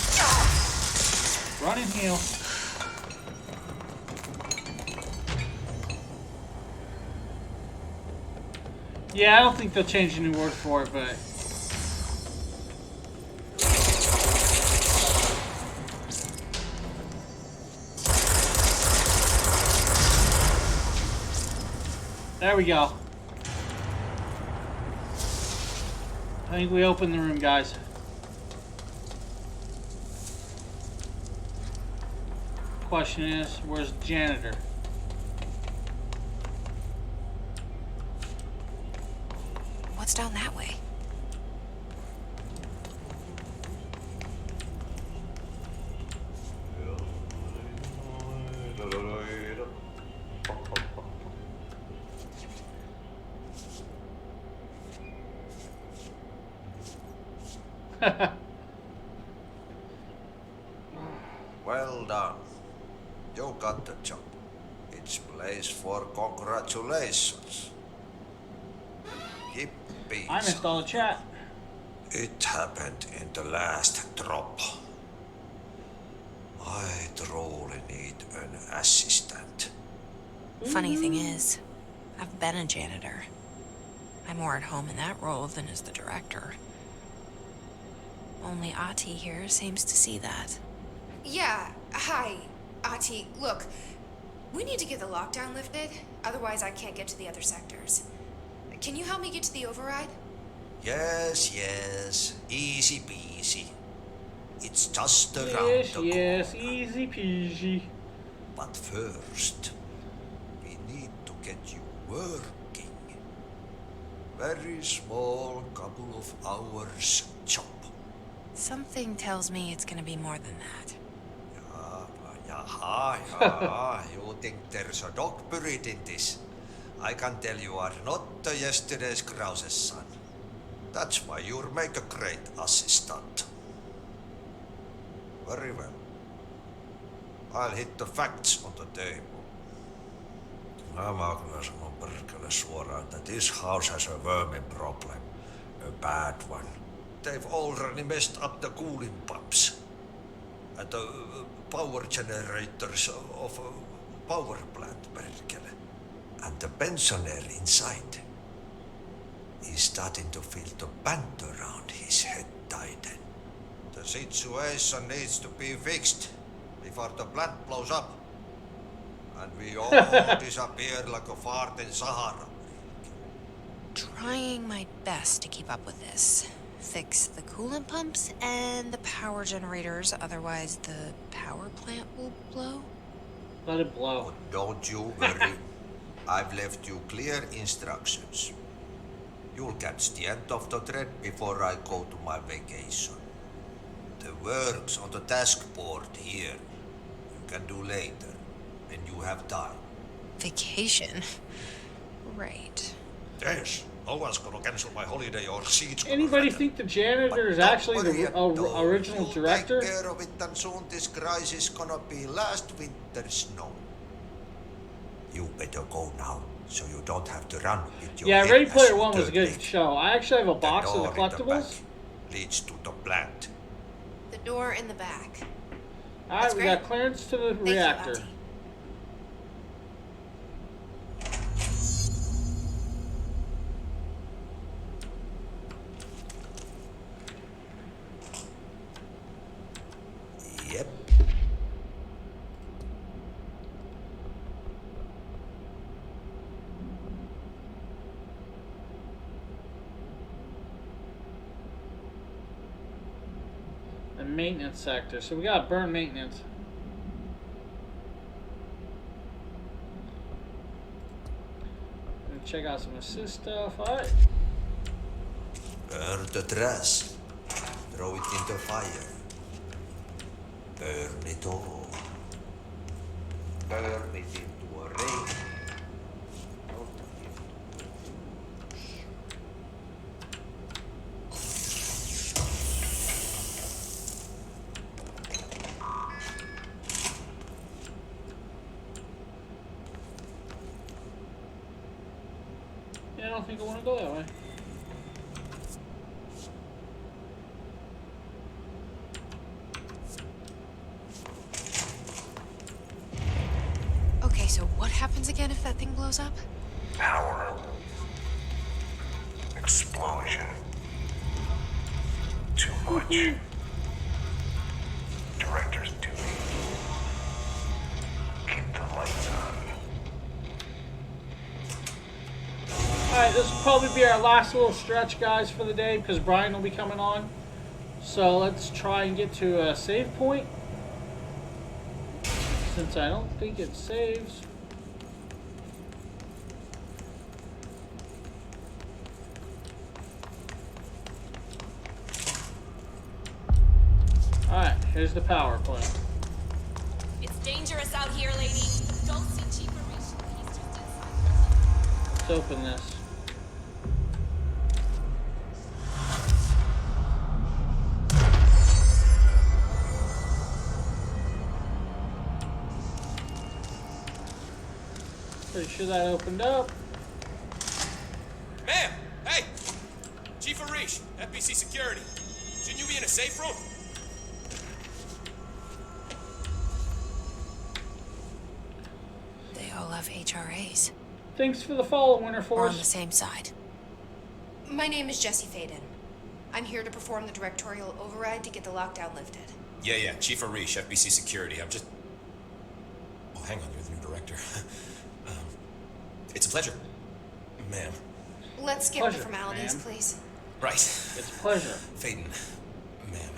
Run and heal. Yeah, I don't think they'll change a new word for it, but... There we go. I think we opened the room, guys. Question is, where's the janitor? What's down that way? Well done. You got the job. It's place for congratulations. Yippee. I missed all the chat. It happened in the last drop. I truly need an assistant. Funny thing is, I've been a janitor. I'm more at home in that role than as the director. Only Ati here seems to see that. Yeah, hi, Ati. Look, we need to get the lockdown lifted, otherwise I can't get to the other sectors. Can you help me get to the override? Yes, easy peasy. It's just around Yes, the corner. yes, easy peasy. But first, we need to get you working. Very small, couple of hours job. Something tells me it's gonna be more than that. Yeah. You think there's a dog buried in this? I can tell you are not yesterday's Krause's son. That's why you'll make a great assistant. Very well. I'll hit the facts on the table. Mä kyllä sanon perkele suoraan, that this house has a vermin problem. A bad one. They've already messed up the cooling pumps. And the power generators of a power plant, perkele. And the pensioner inside is starting to feel the band around his head tighten. The situation needs to be fixed before the plant blows up. And we all disappear like a fart in Sahara. Trying my best to keep up with this. Fix the coolant pumps and the power generators, otherwise the power plant will blow. Let it blow. Don't you worry. I've left you clear instructions. You'll catch the end of the thread before I go to my vacation. The work's on the task board here. You can do later, when you have time. Vacation? Right. Yes, no one's gonna cancel my holiday or siege. Anybody think the janitor is actually the original director? Take care of it, and soon this crisis is gonna be last winter's snow. You better go now, so you don't have to run with your Yeah, head Ready as Player you One was a turn good late. show. I actually have a box of the door in the collectibles. back leads to the plant. The door in the back. Alright, That's we great. got clearance to the Thank you, reactor. Auntie. Yep. The maintenance sector. So we got burn maintenance. Gonna check out some assist stuff. Alright. Burn the trash. Throw it in the fire. Burn it all. Burn it into a ring. Yeah, I don't think I want to go that way. Okay, so what happens again if that thing blows up? Power. Explosion. Too much. Director's duty. Keep the lights on. Alright, this will probably be our last little stretch, guys, for the day, because Brian will be coming on. So let's try and get to a save point. Since I don't think it saves. Alright, here's the power plant. It's dangerous out here, lady. Go see Chief Arish. He's just inside. Let's open this. Pretty sure that opened up. Ma'am! Hey! Chief Arish, FBC Security. Shouldn't you be in a safe room? They all have HRAs. Thanks for the follow, Winter We're on the Force. same side. My name is Jesse Faden. I'm here to perform the directorial override to get the lockdown lifted. Yeah, Chief Arish, FBC Security. I'm just... Oh, hang on, you're the new director. It's a pleasure, ma'am. Let's skip Pleasure, the formalities, ma'am. please. Right. It's a pleasure. Faden, ma'am.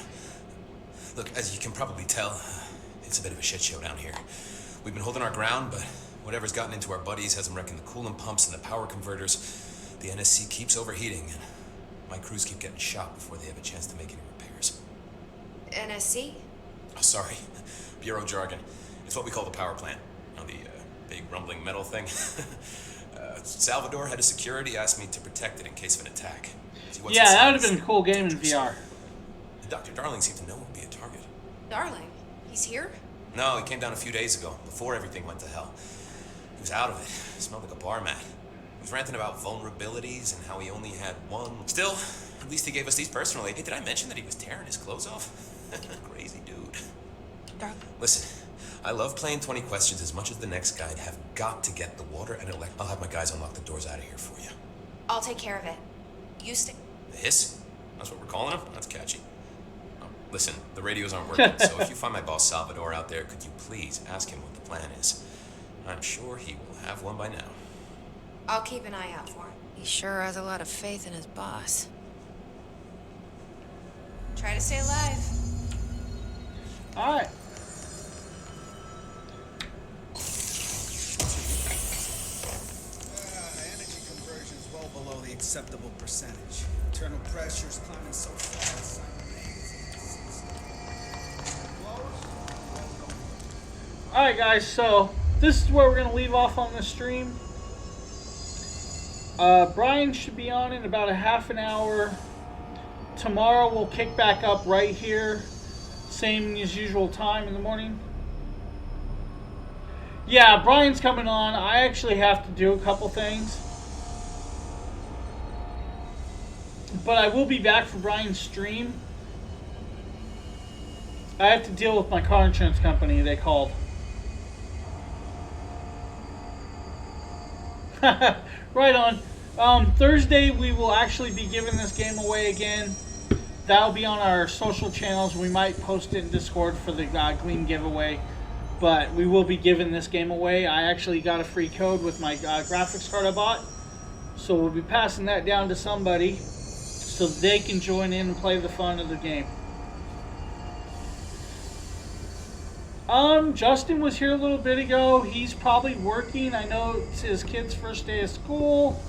Look, as you can probably tell, it's a bit of a shit show down here. We've been holding our ground, but whatever's gotten into our buddies has them wrecking the coolant pumps and the power converters. The NSC keeps overheating, and my crews keep getting shot before they have a chance to make any repairs. NSC? Oh, sorry. Bureau jargon. It's what we call the power plant. You know, the big rumbling metal thing. Salvador, head of security, asked me to protect it in case of an attack. See, what's Yeah, that inside would have is- been a cool game in VR. Dr. Darling seemed to know it would be a target. Darling, he's here? No, he came down a few days ago, before everything went to hell. He was out of it. Smelled like a bar mat. He was ranting about vulnerabilities and how he only had one. Still, at least he gave us these personally. Hey, did I mention that he was tearing his clothes off? Crazy dude. Darling. Listen, I love playing 20 questions as much as the next guide. Have got to get the water and elect. I'll have my guys unlock the doors out of here for you. I'll take care of it. You stay. The hiss? That's what we're calling him? That's catchy. Oh, Listen, the radios aren't working, so if you find my boss Salvador out there, could you please ask him what the plan is? I'm sure he will have one by now. I'll keep an eye out for him. He sure has a lot of faith in his boss. Try to stay alive. Alright. Energy conversion is well below the acceptable percentage. Internal pressure is climbing so fast. Alright guys, so this is where we're going to leave off on this stream. Brian should be on in about a half an hour. Tomorrow we'll kick back up right here. Same as usual time in the morning. Yeah, Brian's coming on. I actually have to do a couple things. But I will be back for Brian's stream. I have to deal with my car insurance company. They called. Right on. Thursday we will actually be giving this game away again. That'll be on our social channels. We might post it in Discord for the Gleam giveaway. But we will be giving this game away. I actually got a free code with my graphics card I bought. So we'll be passing that down to somebody so they can join in and play the fun of the game. Justin was here a little bit ago. He's probably working. I know it's his kid's first day of school.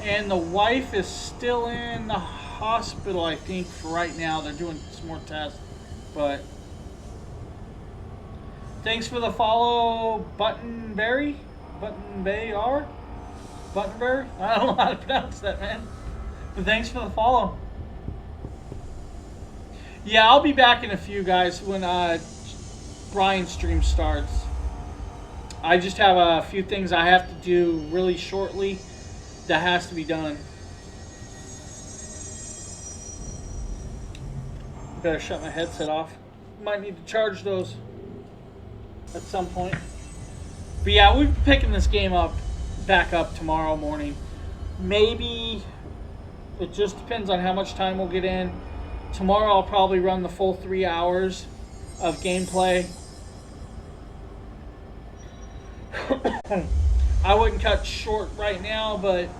And the wife is still in the hospital, I think, for right now. They're doing some more tests. But thanks for the follow, Buttonberry. Buttonberry? Buttonberry? I don't know how to pronounce that, man. But thanks for the follow. Yeah, I'll be back in a few, guys, when Brian's stream starts. I just have a few things I have to do really shortly that has to be done. Better shut my headset off. Might need to charge those at some point. But yeah, we'll be picking this game back up tomorrow morning. Maybe, it just depends on how much time we'll get in. Tomorrow I'll probably run the full 3 hours of gameplay. I wouldn't cut short right now, but